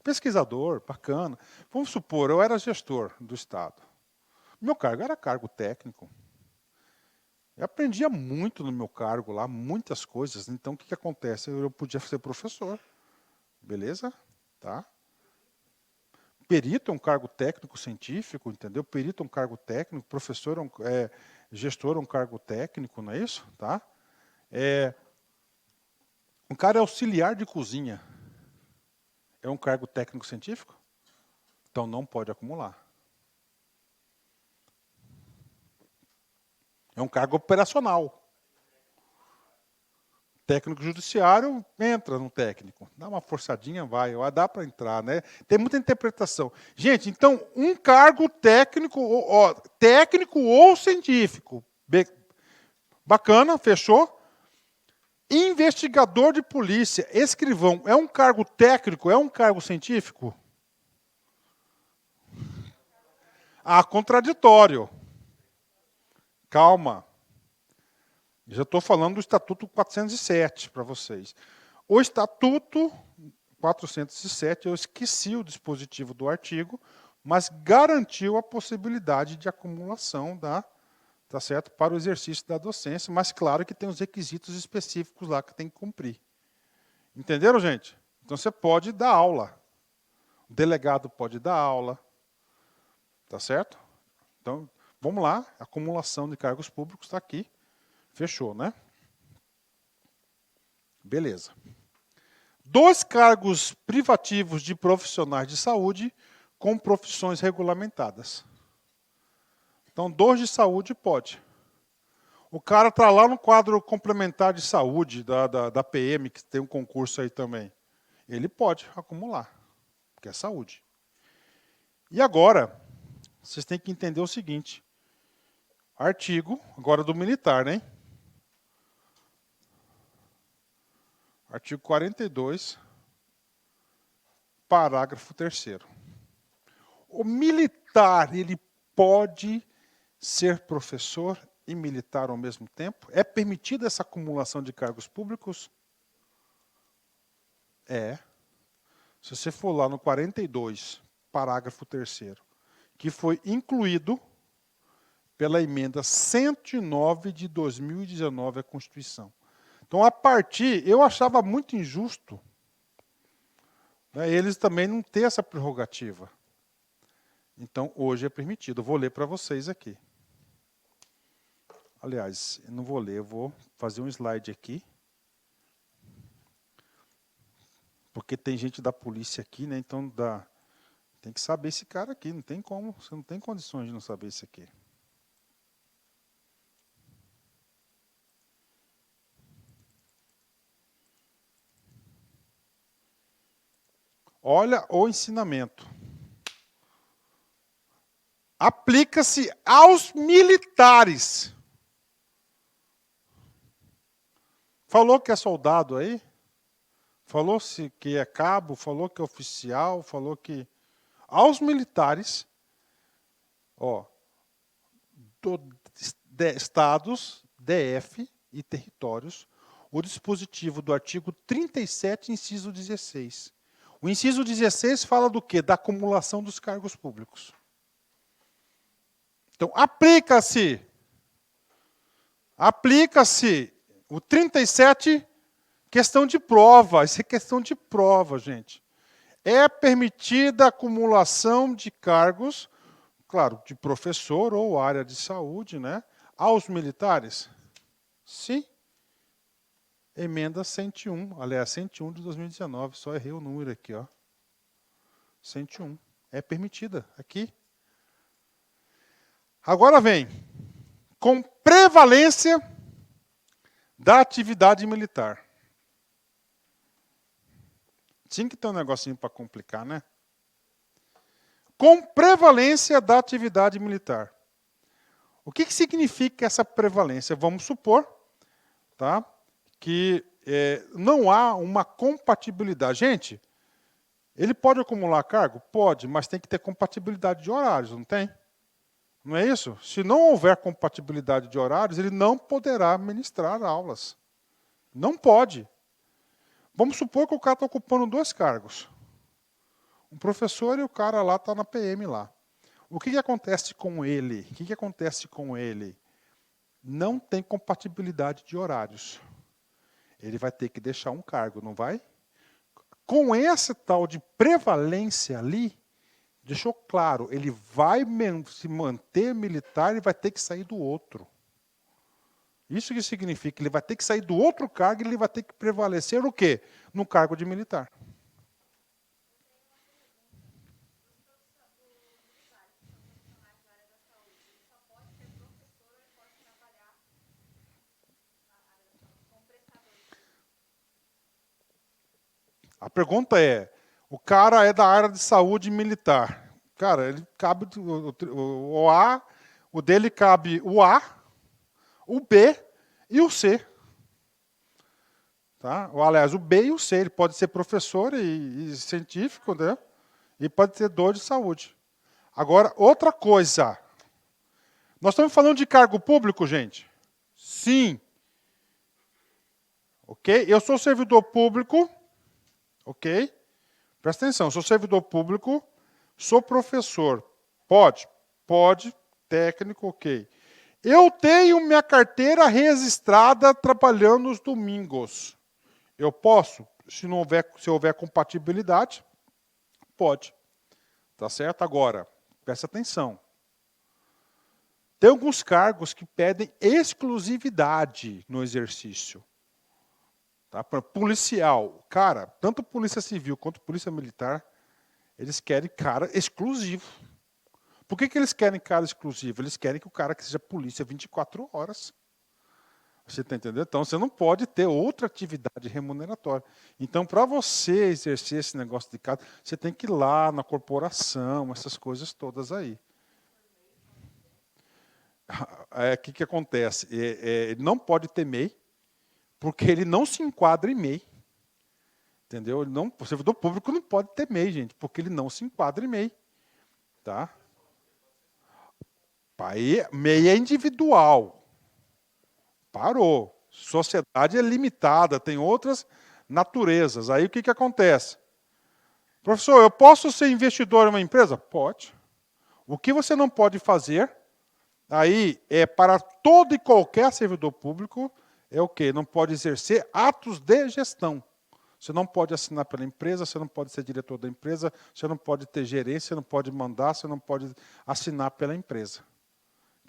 Pesquisador, bacana. Vamos supor, eu era gestor do Estado. Meu cargo era cargo técnico. Eu aprendia muito no meu cargo lá, muitas coisas. Então, o que acontece? Eu podia ser professor. Beleza? Tá? Perito é um cargo técnico científico, entendeu? Perito é um cargo técnico, professor gestor é um cargo técnico, não é isso? Tá? Um cara é auxiliar de cozinha. É um cargo técnico científico? Então não pode acumular. É um cargo operacional. Técnico judiciário entra no técnico. Dá uma forçadinha, vai. Dá para entrar, né? Tem muita interpretação. Gente, então, um cargo técnico ou científico. Bacana, fechou. Investigador de polícia, escrivão, é um cargo técnico, é um cargo científico? Ah, contraditório. Calma. Já estou falando do Estatuto 407 para vocês. O Estatuto 407, eu esqueci o dispositivo do artigo, mas garantiu a possibilidade de acumulação tá certo, para o exercício da docência, mas claro que tem os requisitos específicos lá que tem que cumprir. Entenderam, gente? Então você pode dar aula. O delegado pode dar aula. Tá certo? Então, vamos lá. Acumulação de cargos públicos está aqui. Fechou, né? Beleza. 2 cargos privativos de profissionais de saúde com profissões regulamentadas. Então, 2 de saúde pode. O cara está lá no quadro complementar de saúde da PM, que tem um concurso aí também. Ele pode acumular, porque é saúde. E agora, vocês têm que entender o seguinte. Artigo, agora do militar, né? Artigo 42, parágrafo 3º. O militar, ele pode ser professor e militar ao mesmo tempo? É permitida essa acumulação de cargos públicos? É. Se você for lá no 42, parágrafo 3º, que foi incluído pela emenda 109 de 2019 à Constituição. Então, a partir, eu achava muito injusto, né, eles também não ter essa prerrogativa. Então, hoje é permitido. Eu vou ler para vocês aqui. Aliás, eu não vou ler, eu vou fazer um slide aqui. Porque tem gente da polícia aqui, né? Então tem que saber esse cara aqui. Não tem como, você não tem condições de não saber isso aqui. Olha o ensinamento. Aplica-se aos militares. Falou que é soldado aí? Falou que é cabo, falou que é oficial, falou que... Aos militares, ó, estados, DF e territórios, o dispositivo do artigo 37, inciso 16. O inciso 16 fala do quê? Da acumulação dos cargos públicos. Então, aplica-se o 37, questão de prova. Isso é questão de prova, gente. É permitida a acumulação de cargos, claro, de professor ou área de saúde, né, aos militares? Sim. Emenda 101, aliás, 101 de 2019, só errei o número aqui, ó. 101. É permitida aqui. Agora vem, com prevalência da atividade militar. Tinha que ter um negocinho para complicar, né? Com prevalência da atividade militar. O que significa essa prevalência? Vamos supor, tá, que não há uma compatibilidade. Gente, ele pode acumular cargo? Pode, mas tem que ter compatibilidade de horários, não tem? Não é isso? Se não houver compatibilidade de horários, ele não poderá ministrar aulas. Não pode. Vamos supor que o cara está ocupando 2 cargos. Um professor e o cara lá está na PM lá. O que acontece com ele? O que acontece com ele? Não tem compatibilidade de horários. Ele vai ter que deixar um cargo, não vai? Com essa tal de prevalência ali, deixou claro, ele vai se manter militar e vai ter que sair do outro. Isso que significa, ele vai ter que sair do outro cargo e ele vai ter que prevalecer no quê? No cargo de militar. A pergunta é, o cara é da área de saúde militar. Cara, ele cabe o A, o dele cabe o A, o B E o C. Tá? Ou, aliás, o B e o C. Ele pode ser professor e científico, né? E pode ter dor de saúde. Agora, outra coisa. Nós estamos falando de cargo público, gente? Sim. Ok? Eu sou servidor público. Ok? Presta atenção, sou servidor público, sou professor. Pode? Pode. Técnico, ok. Eu tenho minha carteira registrada trabalhando nos domingos. Eu posso? Se houver compatibilidade, pode. Tá certo? Agora, presta atenção. Tem alguns cargos que pedem exclusividade no exercício. Tá? Policial. Cara, tanto polícia civil quanto polícia militar, eles querem cara exclusivo. Por que eles querem cara exclusivo? Eles querem que o cara que seja polícia 24 horas. Você está entendendo? Então, você não pode ter outra atividade remuneratória. Então, para você exercer esse negócio de casa, você tem que ir lá na corporação, essas coisas todas aí. O que acontece? Ele não pode ter MEI, porque ele não se enquadra em MEI. Entendeu? O servidor público não pode ter MEI, gente, porque ele não se enquadra em MEI. Tá? MEI é individual. Parou. Sociedade é limitada, tem outras naturezas. Aí o que acontece? Professor, eu posso ser investidor em uma empresa? Pode. O que você não pode fazer, aí é para todo e qualquer servidor público, é o quê? Não pode exercer atos de gestão. Você não pode assinar pela empresa, você não pode ser diretor da empresa, você não pode ter gerência, você não pode mandar, você não pode assinar pela empresa,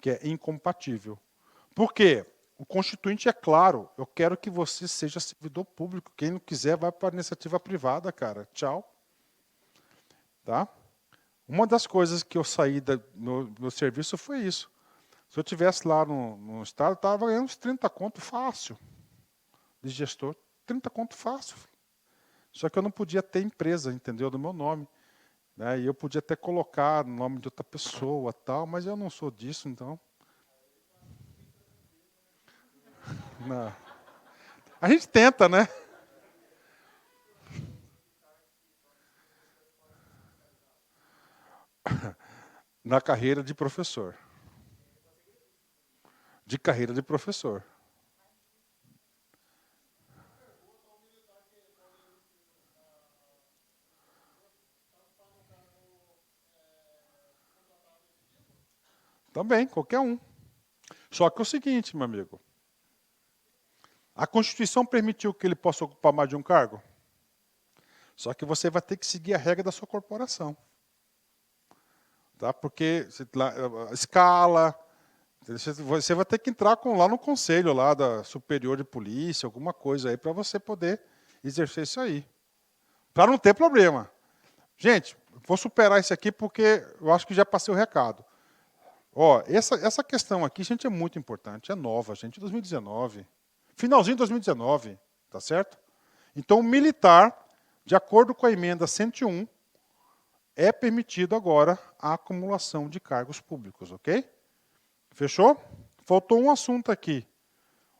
que é incompatível. Por quê? O Constituinte é claro, eu quero que você seja servidor público. Quem não quiser, vai para a iniciativa privada, cara. Tchau. Tá? Uma das coisas que eu saí do meu serviço foi isso. Se eu estivesse lá no estado, eu estava ganhando uns 30 conto fácil de gestor. 30 conto fácil. Só que eu não podia ter empresa, entendeu? Do meu nome. Né? E eu podia até colocar o nome de outra pessoa, tal, mas eu não sou disso, então. Não. A gente tenta, né? Na carreira de professor. De carreira de professor. Também, qualquer um. Só que é o seguinte, meu amigo. A Constituição permitiu que ele possa ocupar mais de um cargo? Só que você vai ter que seguir a regra da sua corporação. Tá? Porque a escala, você vai ter que entrar lá no conselho lá da superior de polícia, alguma coisa aí, para você poder exercer isso aí. Para não ter problema. Gente, vou superar isso aqui porque eu acho que já passei o recado. Ó, essa questão aqui, gente, é muito importante. É nova, gente, 2019. Finalzinho de 2019, tá certo? Então, o militar, de acordo com a emenda 101, é permitido agora a acumulação de cargos públicos, ok? Fechou? Faltou um assunto aqui.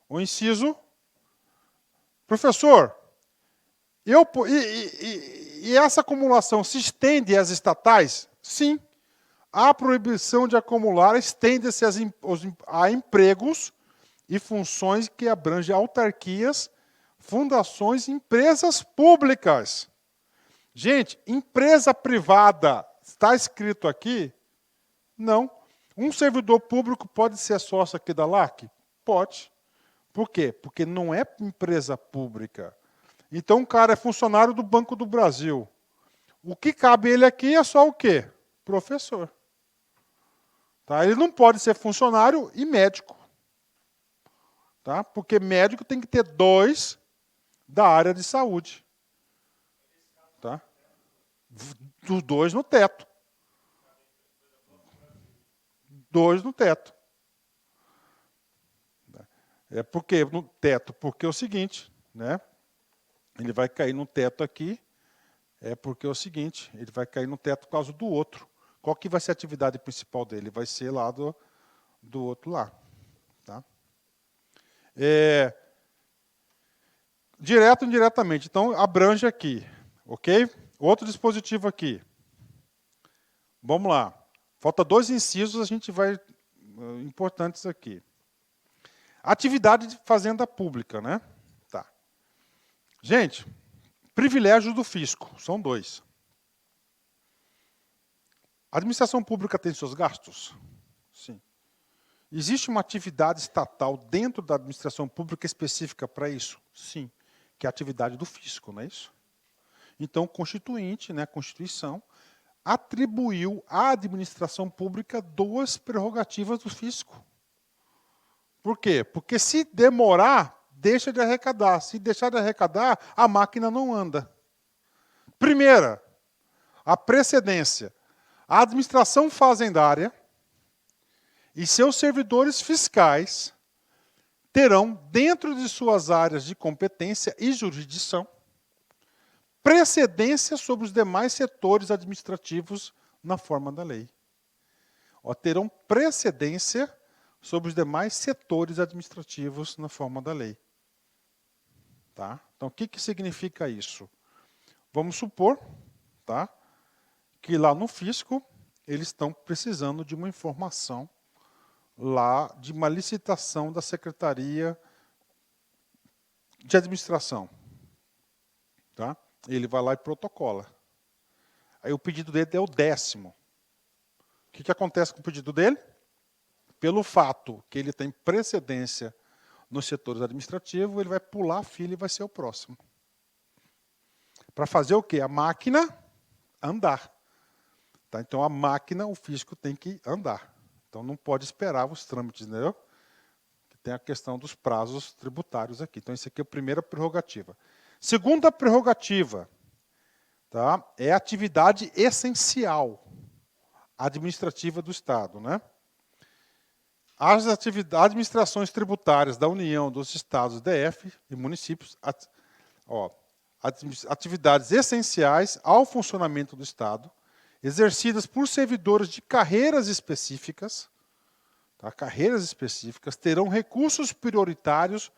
O inciso. Professor, e essa acumulação se estende às estatais? Sim. A proibição de acumular estende-se a empregos e funções que abrangem autarquias, fundações e empresas públicas. Gente, empresa privada, está escrito aqui? Não. Um servidor público pode ser sócio aqui da LAC? Pode. Por quê? Porque não é empresa pública. Então, o cara é funcionário do Banco do Brasil. O que cabe ele aqui é só o quê? Professor. Tá? Ele não pode ser funcionário e médico. Tá? Porque médico tem que ter 2 da área de saúde. Tá? Dos 2 no teto. 2 no teto. É porque no teto, porque é o seguinte, né? Ele vai cair no teto aqui, porque é o seguinte, ele vai cair no teto por causa do outro. Qual que vai ser a atividade principal dele? Vai ser lá do outro lá. Tá? Direto ou indiretamente. Então, abrange aqui. Ok? Outro dispositivo aqui. Vamos lá. Falta 2 incisos, a gente vai... importantes aqui. Atividade de fazenda pública, né? Tá. Gente, privilégios do fisco. São 2. A administração pública tem seus gastos? Sim. Existe uma atividade estatal dentro da administração pública específica para isso? Sim. Que é a atividade do fisco, não é isso? Então, o Constituinte, né, a Constituição, atribuiu à administração pública 2 prerrogativas do fisco. Por quê? Porque se demorar, deixa de arrecadar. Se deixar de arrecadar, a máquina não anda. Primeira, a precedência. A administração fazendária e seus servidores fiscais terão, dentro de suas áreas de competência e jurisdição, precedência sobre os demais setores administrativos na forma da lei. Terão precedência sobre os demais setores administrativos na forma da lei. Tá? Então, o que significa isso? Vamos supor, tá, que lá no fisco eles estão precisando de uma informação lá de uma licitação da Secretaria de Administração. Tá? Ele vai lá e protocola. Aí o pedido dele é o 10º. O que acontece com o pedido dele? Pelo fato que ele tem precedência nos setores administrativos, ele vai pular a fila e vai ser o próximo. Para fazer o quê? A máquina andar. Tá? Então, a máquina, o fisco tem que andar. Então, não pode esperar os trâmites, entendeu? Tem a questão dos prazos tributários aqui. Então, isso aqui é a primeira prerrogativa. Segunda prerrogativa, tá? É a atividade essencial administrativa do Estado, né? As administrações tributárias da União, dos Estados, DF e municípios, atividades essenciais ao funcionamento do Estado, exercidas por servidores de carreiras específicas, tá? Carreiras específicas, terão recursos prioritários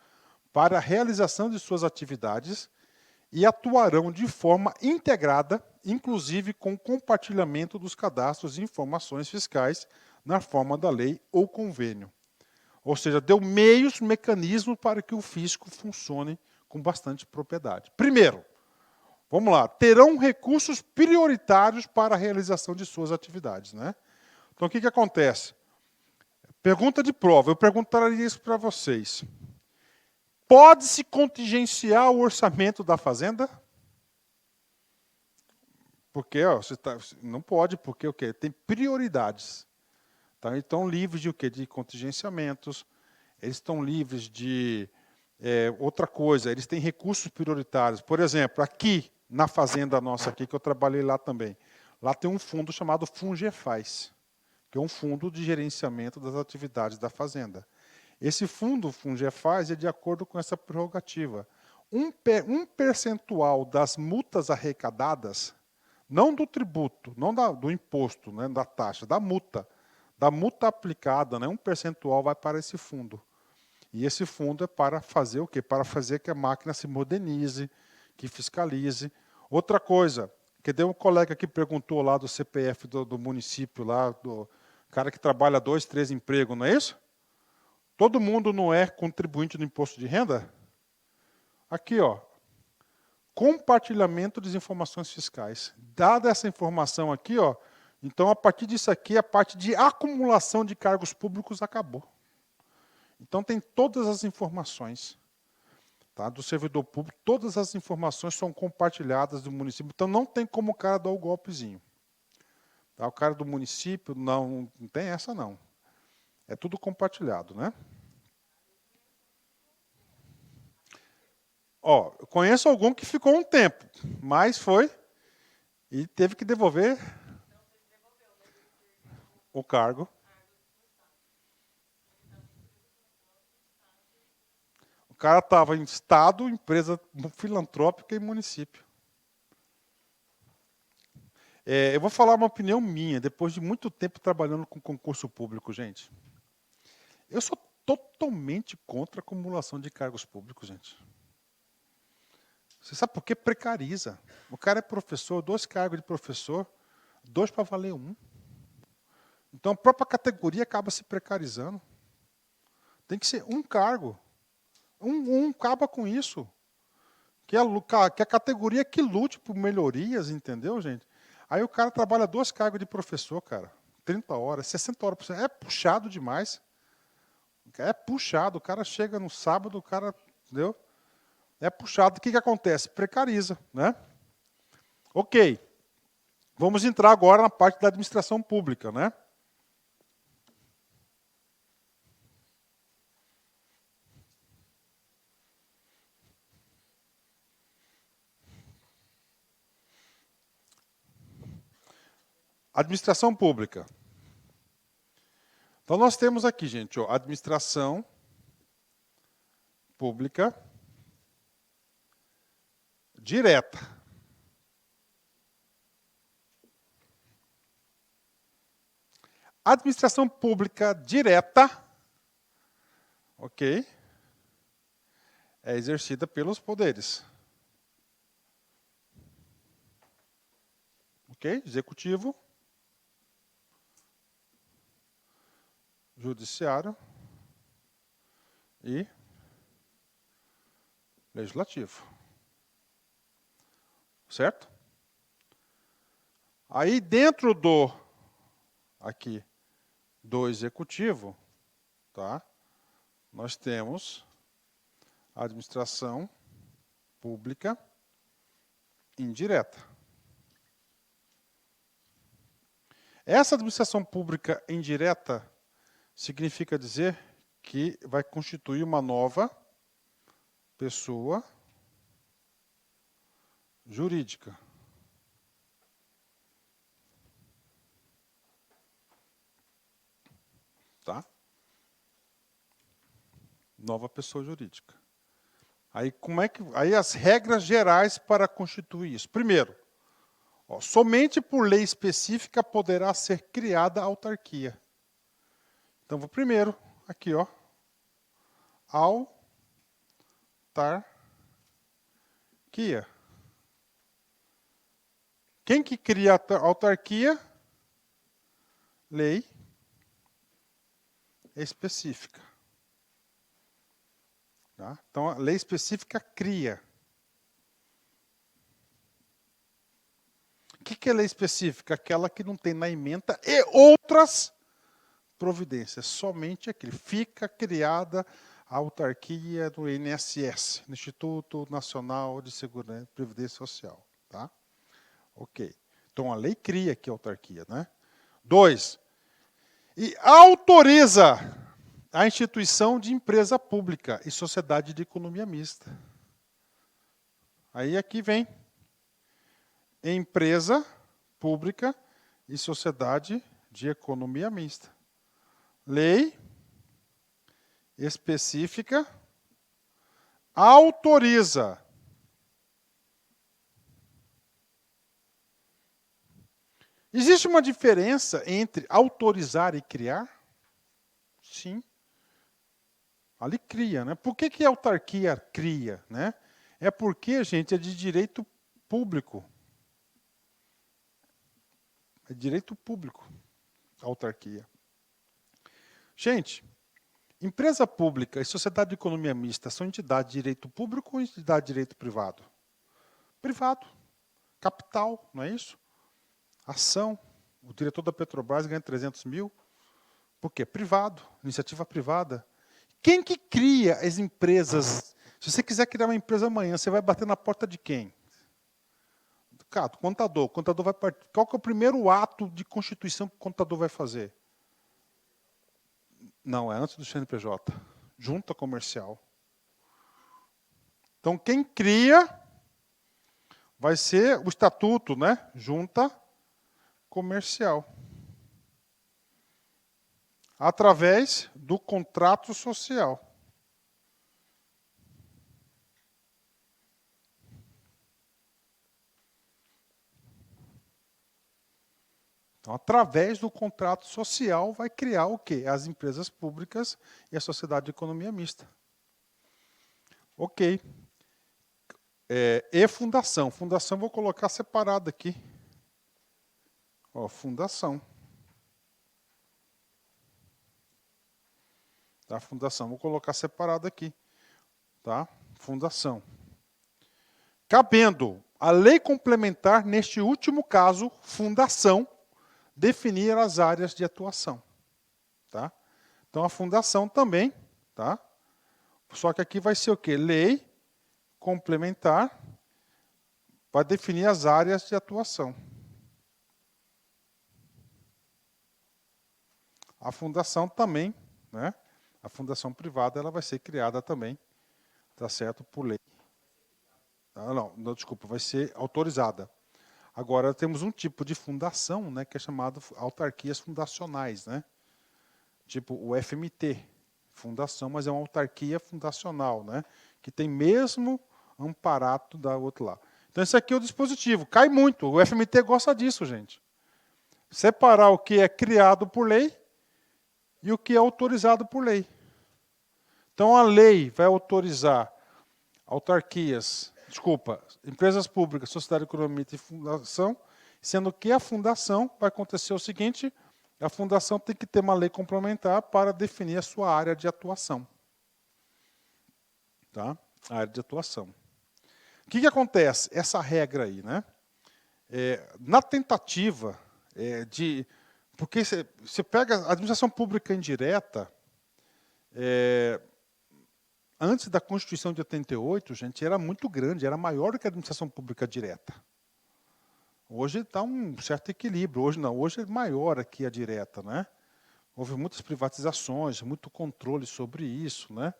para a realização de suas atividades e atuarão de forma integrada, inclusive com compartilhamento dos cadastros e informações fiscais na forma da lei ou convênio. Ou seja, deu meios, mecanismos para que o fisco funcione com bastante propriedade. Primeiro, vamos lá, terão recursos prioritários para a realização de suas atividades, né? Então, o que acontece? Pergunta de prova, eu perguntaria isso para vocês. Pode-se contingenciar o orçamento da fazenda? Porque não pode, porque o quê? Tem prioridades. Tá? Então, livres de o quê? De contingenciamentos, eles estão livres de outra coisa, eles têm recursos prioritários. Por exemplo, aqui na fazenda nossa aqui, que eu trabalhei lá também, lá tem um fundo chamado Fungefaz, que é um fundo de gerenciamento das atividades da fazenda. Esse fundo Fungefaz é de acordo com essa prerrogativa. Um percentual das multas arrecadadas, não do tributo, não do imposto, né, da taxa, da multa aplicada, né, um percentual vai para esse fundo. E esse fundo é para fazer o quê? Para fazer que a máquina se modernize, que fiscalize. Outra coisa, que deu um colega que perguntou lá do CPF do município, lá, do cara que trabalha 2, 3 empregos, não é isso? Todo mundo não é contribuinte do imposto de renda? Aqui, ó, compartilhamento das informações fiscais. Dada essa informação aqui, ó, então a partir disso aqui, a parte de acumulação de cargos públicos acabou. Então tem todas as informações, tá, do servidor público, todas as informações são compartilhadas do município, então não tem como o cara dar o golpezinho. Tá, o cara do município, não tem essa não. É tudo compartilhado, né? Ó, eu conheço algum que ficou um tempo, mas foi e teve que devolver o cargo. O cara estava em estado, empresa filantrópica e município. Eu vou falar uma opinião minha, depois de muito tempo trabalhando com concurso público, gente. Eu sou totalmente contra a acumulação de cargos públicos, gente. Você sabe por que precariza? O cara é professor, 2 cargos de professor, 2 para valer 1. Então a própria categoria acaba se precarizando. Tem que ser 1 cargo. Acaba com isso. Que a categoria que lute por melhorias, entendeu, gente? Aí o cara trabalha 2 cargos de professor, cara. 30 horas, 60 horas por semana. É puxado demais. É puxado. O cara chega no sábado, o cara, entendeu? É puxado. O que acontece? Precariza, né? Ok. Vamos entrar agora na parte da administração pública, né? Administração pública. Então nós temos aqui, gente, ó, administração pública direta. Administração pública direta, ok, é exercida pelos poderes. Ok? Executivo, judiciário e legislativo. Certo? Aí dentro do executivo, tá? Nós temos a administração pública indireta. Essa administração pública indireta significa dizer que vai constituir uma nova pessoa jurídica. Tá? Nova pessoa jurídica. Aí as regras gerais para constituir isso. Primeiro, ó, somente por lei específica poderá ser criada a autarquia. Então, vou primeiro, aqui, ó, autarquia. Quem que cria a autarquia? Lei específica. Tá? Então, a lei específica cria. O que é lei específica? Aquela que não tem na ementa e outras providências. Somente aquilo. Fica criada a autarquia do INSS, no Instituto Nacional de Segurança e Previdência Social. Tá? Ok. Então, a lei cria aqui a autarquia. Né? 2. E autoriza a instituição de empresa pública e sociedade de economia mista. Aí aqui vem empresa pública e sociedade de economia mista. Lei específica autoriza Existe uma diferença entre autorizar e criar? Sim. Ali cria, né? Por que a autarquia cria, né? É porque, gente, é de direito público. É direito público, a autarquia. Gente, empresa pública e sociedade de economia mista são entidades de direito público ou entidade de direito privado? Privado. Capital, não é isso? Ação. O diretor da Petrobras ganha 300 mil. Por quê? Privado. Iniciativa privada. Quem que cria as empresas? Se você quiser criar uma empresa amanhã, você vai bater na porta de quem? Cara, contador. Contador vai partir. Qual que é o primeiro ato de constituição que o contador vai fazer? Não, é antes do CNPJ. Junta comercial. Então, quem cria vai ser o estatuto, né? Junta comercial. Através do contrato social. Então, através do contrato social, vai criar o quê? As empresas públicas e a sociedade de economia mista. Ok. E fundação. Fundação vou colocar separado aqui. Ó, fundação. Tá? Fundação, vou colocar separado aqui. Tá? Fundação. Cabendo a lei complementar, neste último caso, fundação, definir as áreas de atuação. Tá? Então, a fundação também, tá? Só que aqui vai ser o quê? Lei complementar vai definir as áreas de atuação. A fundação também, né? A fundação privada, ela vai ser criada também, tá certo? Por lei. Não, desculpa, vai ser autorizada. Agora, temos um tipo de fundação, né, que é chamado autarquias fundacionais, né? Tipo o FMT, fundação, mas é uma autarquia fundacional, né? Que tem mesmo amparato da outro lado. Então, esse aqui é o dispositivo. Cai muito. O FMT gosta disso, gente. Separar o que é criado por lei e o que é autorizado por lei. Então, a lei vai autorizar empresas públicas, sociedade econômica e fundação, sendo que a fundação vai acontecer o seguinte: a fundação tem que ter uma lei complementar para definir a sua área de atuação. Tá? A área de atuação. O que acontece? Essa regra aí, né? Na tentativa de... Porque você pega a administração pública indireta, antes da Constituição de 88, gente, era muito grande, era maior do que a administração pública direta. Hoje está um certo equilíbrio, hoje não, hoje é maior aqui a direta, né? Houve muitas privatizações, muito controle sobre isso, né?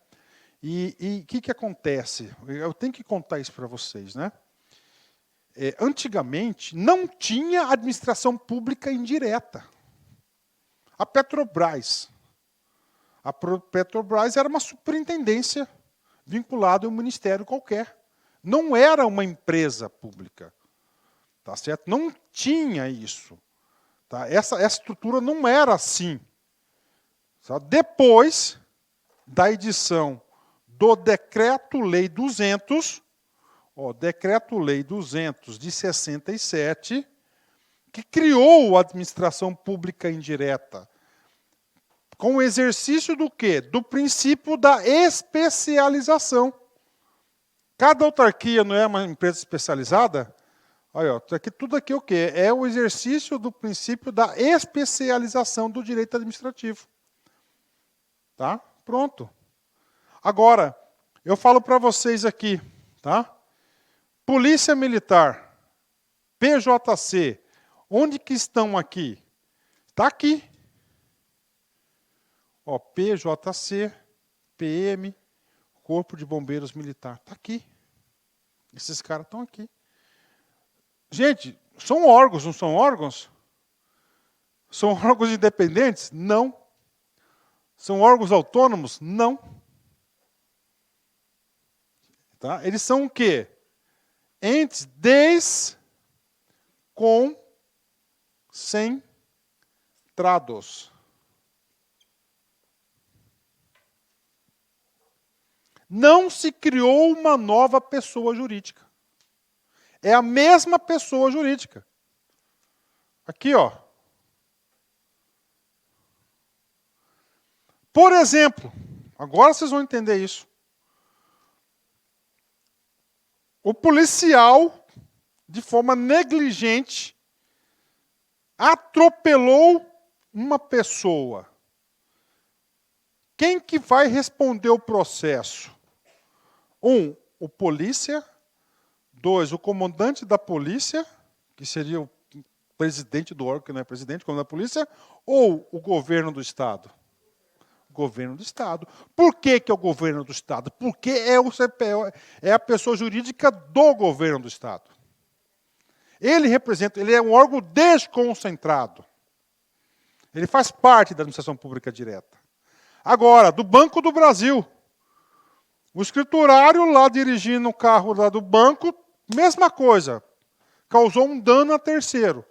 E o que acontece? Eu tenho que contar isso para vocês, né? Antigamente, não tinha administração pública indireta. A Petrobras era uma superintendência vinculada a um ministério qualquer. Não era uma empresa pública. Tá certo? Não tinha isso. Tá? Essa estrutura não era assim. Tá? Depois da edição do Decreto-Lei 200, Decreto-Lei 200 de 67, que criou a administração pública indireta, com o exercício do quê? Do princípio da especialização. Cada autarquia não é uma empresa especializada? Olha, tudo aqui é o quê? É o exercício do princípio da especialização do direito administrativo. Tá? Pronto. Agora, eu falo para vocês aqui, tá? Polícia Militar, PJC, onde que estão aqui? Está aqui. PJC, PM, Corpo de Bombeiros Militar. Está aqui. Esses caras estão aqui. Gente, são órgãos, não são órgãos? São órgãos independentes? Não. São órgãos autônomos? Não. Tá? Eles são o quê? Entes desconcentrados. Não se criou uma nova pessoa jurídica. É a mesma pessoa jurídica. Aqui, ó. Por exemplo, agora vocês vão entender isso. O policial, de forma negligente, atropelou uma pessoa. Quem que vai responder o processo? 1, o polícia. 2, o comandante da polícia, que seria o presidente do órgão, que não é presidente, como da polícia, ou o governo do Estado? Governo do Estado. Por que que é o governo do Estado? Porque é o CPO, é a pessoa jurídica do governo do Estado. Ele é um órgão desconcentrado. Ele faz parte da administração pública direta. Agora, do Banco do Brasil. O escriturário lá dirigindo o carro lá do banco, mesma coisa. Causou um dano a terceiro.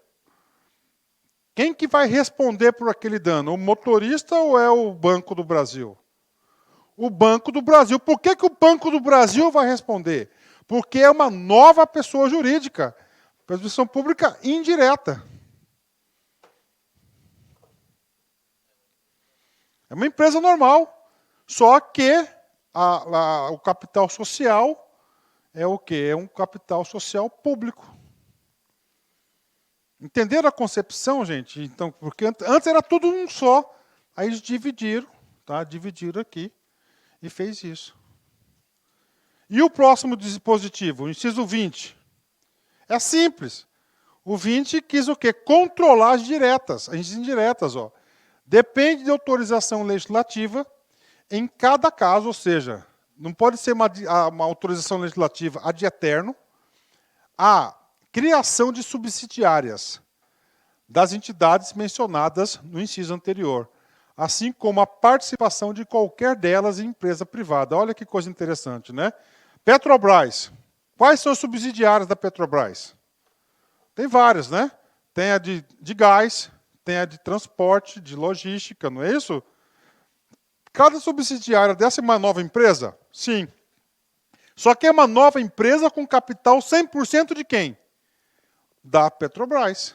Quem que vai responder por aquele dano? O motorista ou é o Banco do Brasil? O Banco do Brasil. Por que o Banco do Brasil vai responder? Porque é uma nova pessoa jurídica. Previsão pública indireta. É uma empresa normal. Só que o capital social é o quê? É um capital social público. Entenderam a concepção, gente? Então, porque antes era tudo um só. Aí eles dividiram, tá? Dividiram aqui e fez isso. E o próximo dispositivo, o inciso 20. É simples. O 20 quis o quê? Controlar as diretas, as indiretas. Ó. Depende de autorização legislativa em cada caso, ou seja, não pode ser uma autorização legislativa ad eterno, a criação de subsidiárias das entidades mencionadas no inciso anterior, assim como a participação de qualquer delas em empresa privada. Olha que coisa interessante, né? Petrobras. Quais são as subsidiárias da Petrobras? Tem várias, né? Tem a de gás, tem a de transporte, de logística, não é isso? Cada subsidiária dessa é uma nova empresa? Sim. Só que é uma nova empresa com capital 100% de quem? Da Petrobras.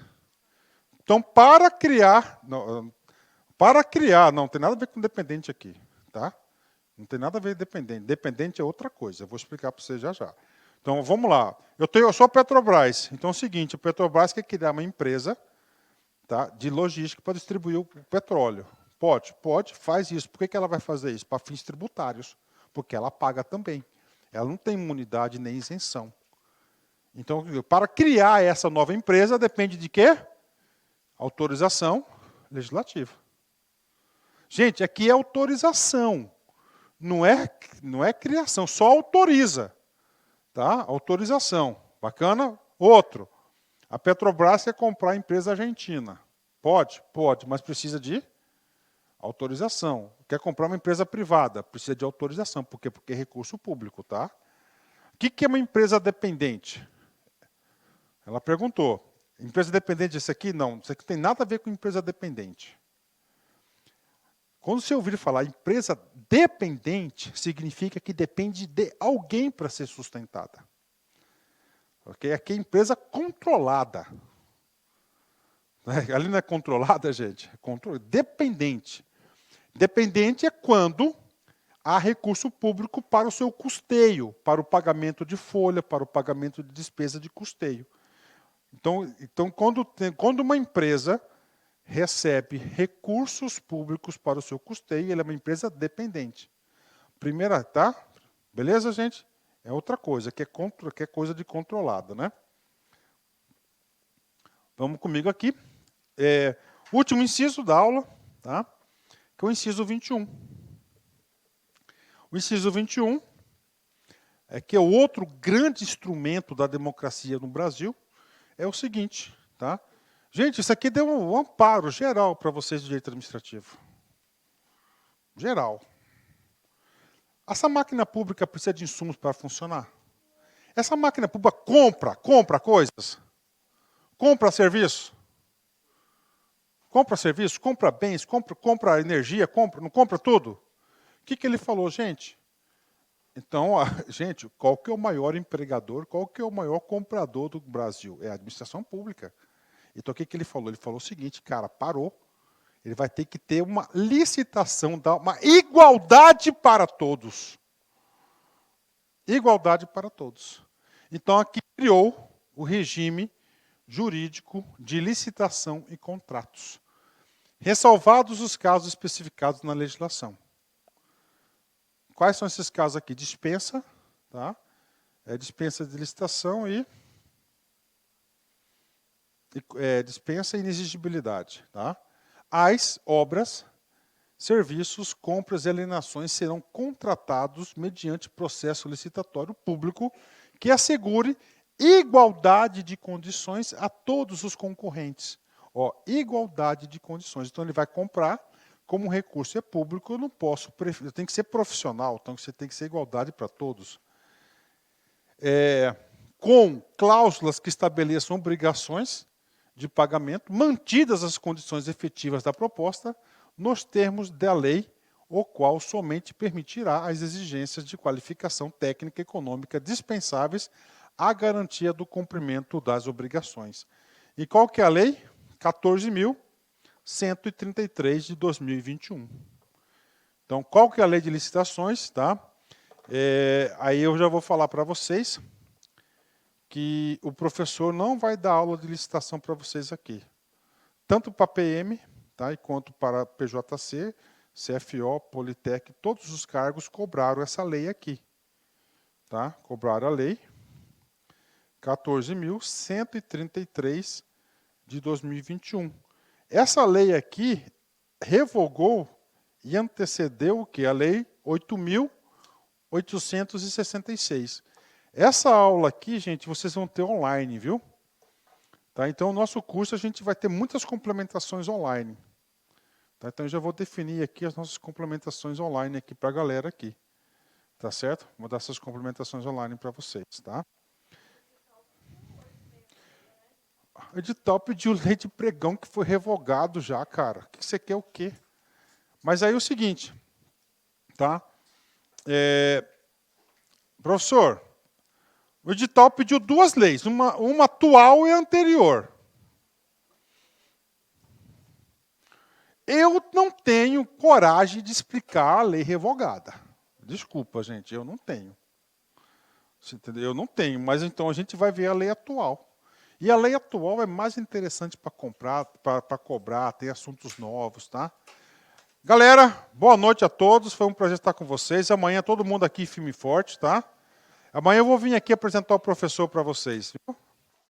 Então, para criar, não tem nada a ver com dependente aqui, tá? Não tem nada a ver com dependente. Dependente é outra coisa, eu vou explicar para você já já. Então, vamos lá. Eu sou a Petrobras. Então, é o seguinte, a Petrobras quer criar uma empresa, tá, de logística para distribuir o petróleo. Pode, faz isso. Por que ela vai fazer isso? Para fins tributários. Porque ela paga também. Ela não tem imunidade nem isenção. Então, para criar essa nova empresa, depende de quê? Autorização legislativa. Gente, aqui é autorização. Não é criação, só autoriza. Tá? Autorização. Bacana? Outro. A Petrobras quer comprar a empresa argentina. Pode, mas precisa de autorização. Quer comprar uma empresa privada, precisa de autorização. Por quê? Porque é recurso público, tá? O que é uma empresa dependente? Ela perguntou. Empresa dependente isso aqui? Não, isso aqui tem nada a ver com empresa dependente. Quando você ouvir falar empresa dependente, significa que depende de alguém para ser sustentada. Okay? Aqui é empresa controlada. Ali não é controlada, gente. É dependente. Dependente é quando há recurso público para o seu custeio, para o pagamento de folha, para o pagamento de despesa de custeio. Então quando uma empresa recebe recursos públicos para o seu custeio, ela é uma empresa dependente. Primeira, tá? Beleza, gente? É outra coisa, que é coisa de controlada, né? Vamos comigo aqui. Último inciso da aula, tá? Que é o inciso 21. O inciso 21 que é o outro grande instrumento da democracia no Brasil, é o seguinte, tá? Gente, isso aqui deu um amparo geral para vocês de direito administrativo. Geral. Essa máquina pública precisa de insumos para funcionar? Essa máquina pública compra coisas? Compra serviço? Compra serviço, compra bens, compra energia, não compra tudo? O que ele falou, gente? Então, gente, qual que é o maior empregador, qual que é o maior comprador do Brasil? É a administração pública. Então, o que ele falou? Ele falou o seguinte, cara, parou. Ele vai ter que ter uma licitação, uma igualdade para todos. Igualdade para todos. Então, aqui criou o regime jurídico de licitação e contratos, ressalvados os casos especificados na legislação. Quais são esses casos aqui? Dispensa, tá? Dispensa de licitação e dispensa e inexigibilidade. Tá? As obras, serviços, compras e alienações serão contratados mediante processo licitatório público que assegure igualdade de condições a todos os concorrentes. Ó, igualdade de condições. Então, ele vai comprar, como o recurso é público, eu tenho que ser profissional, então você tem que ser igualdade para todos. Com cláusulas que estabeleçam obrigações de pagamento, mantidas as condições efetivas da proposta, nos termos da lei, o qual somente permitirá as exigências de qualificação técnica e econômica dispensáveis à garantia do cumprimento das obrigações. E qual que é a lei? 14.133 de 2021. Então, qual que é a lei de licitações? Tá? Aí eu já vou falar para vocês que o professor não vai dar aula de licitação para vocês aqui. Tanto para PM, tá, quanto para PJC, CFO, Politec, todos os cargos cobraram essa lei aqui. Tá? Cobraram a lei 14.133 de 2021. Essa lei aqui revogou e antecedeu o que? A lei 8.866. Essa aula aqui, gente, vocês vão ter online, viu? Tá? Então, o nosso curso, a gente vai ter muitas complementações online. Tá? Então, eu já vou definir aqui as nossas complementações online aqui para a galera aqui. Tá certo? Vou dar essas complementações online para vocês, tá? O edital pediu lei de pregão que foi revogado já, cara. O que você quer o quê? Mas aí é o seguinte, tá? Professor, o edital pediu duas leis, uma atual e anterior. Eu não tenho coragem de explicar a lei revogada. Desculpa, gente, eu não tenho. Você entendeu? Eu não tenho, mas então a gente vai ver a lei atual. E a lei atual é mais interessante para comprar, para cobrar, tem assuntos novos, tá? Galera, boa noite a todos, foi um prazer estar com vocês. Amanhã todo mundo aqui firme e forte, tá? Amanhã eu vou vir aqui apresentar o professor para vocês, viu?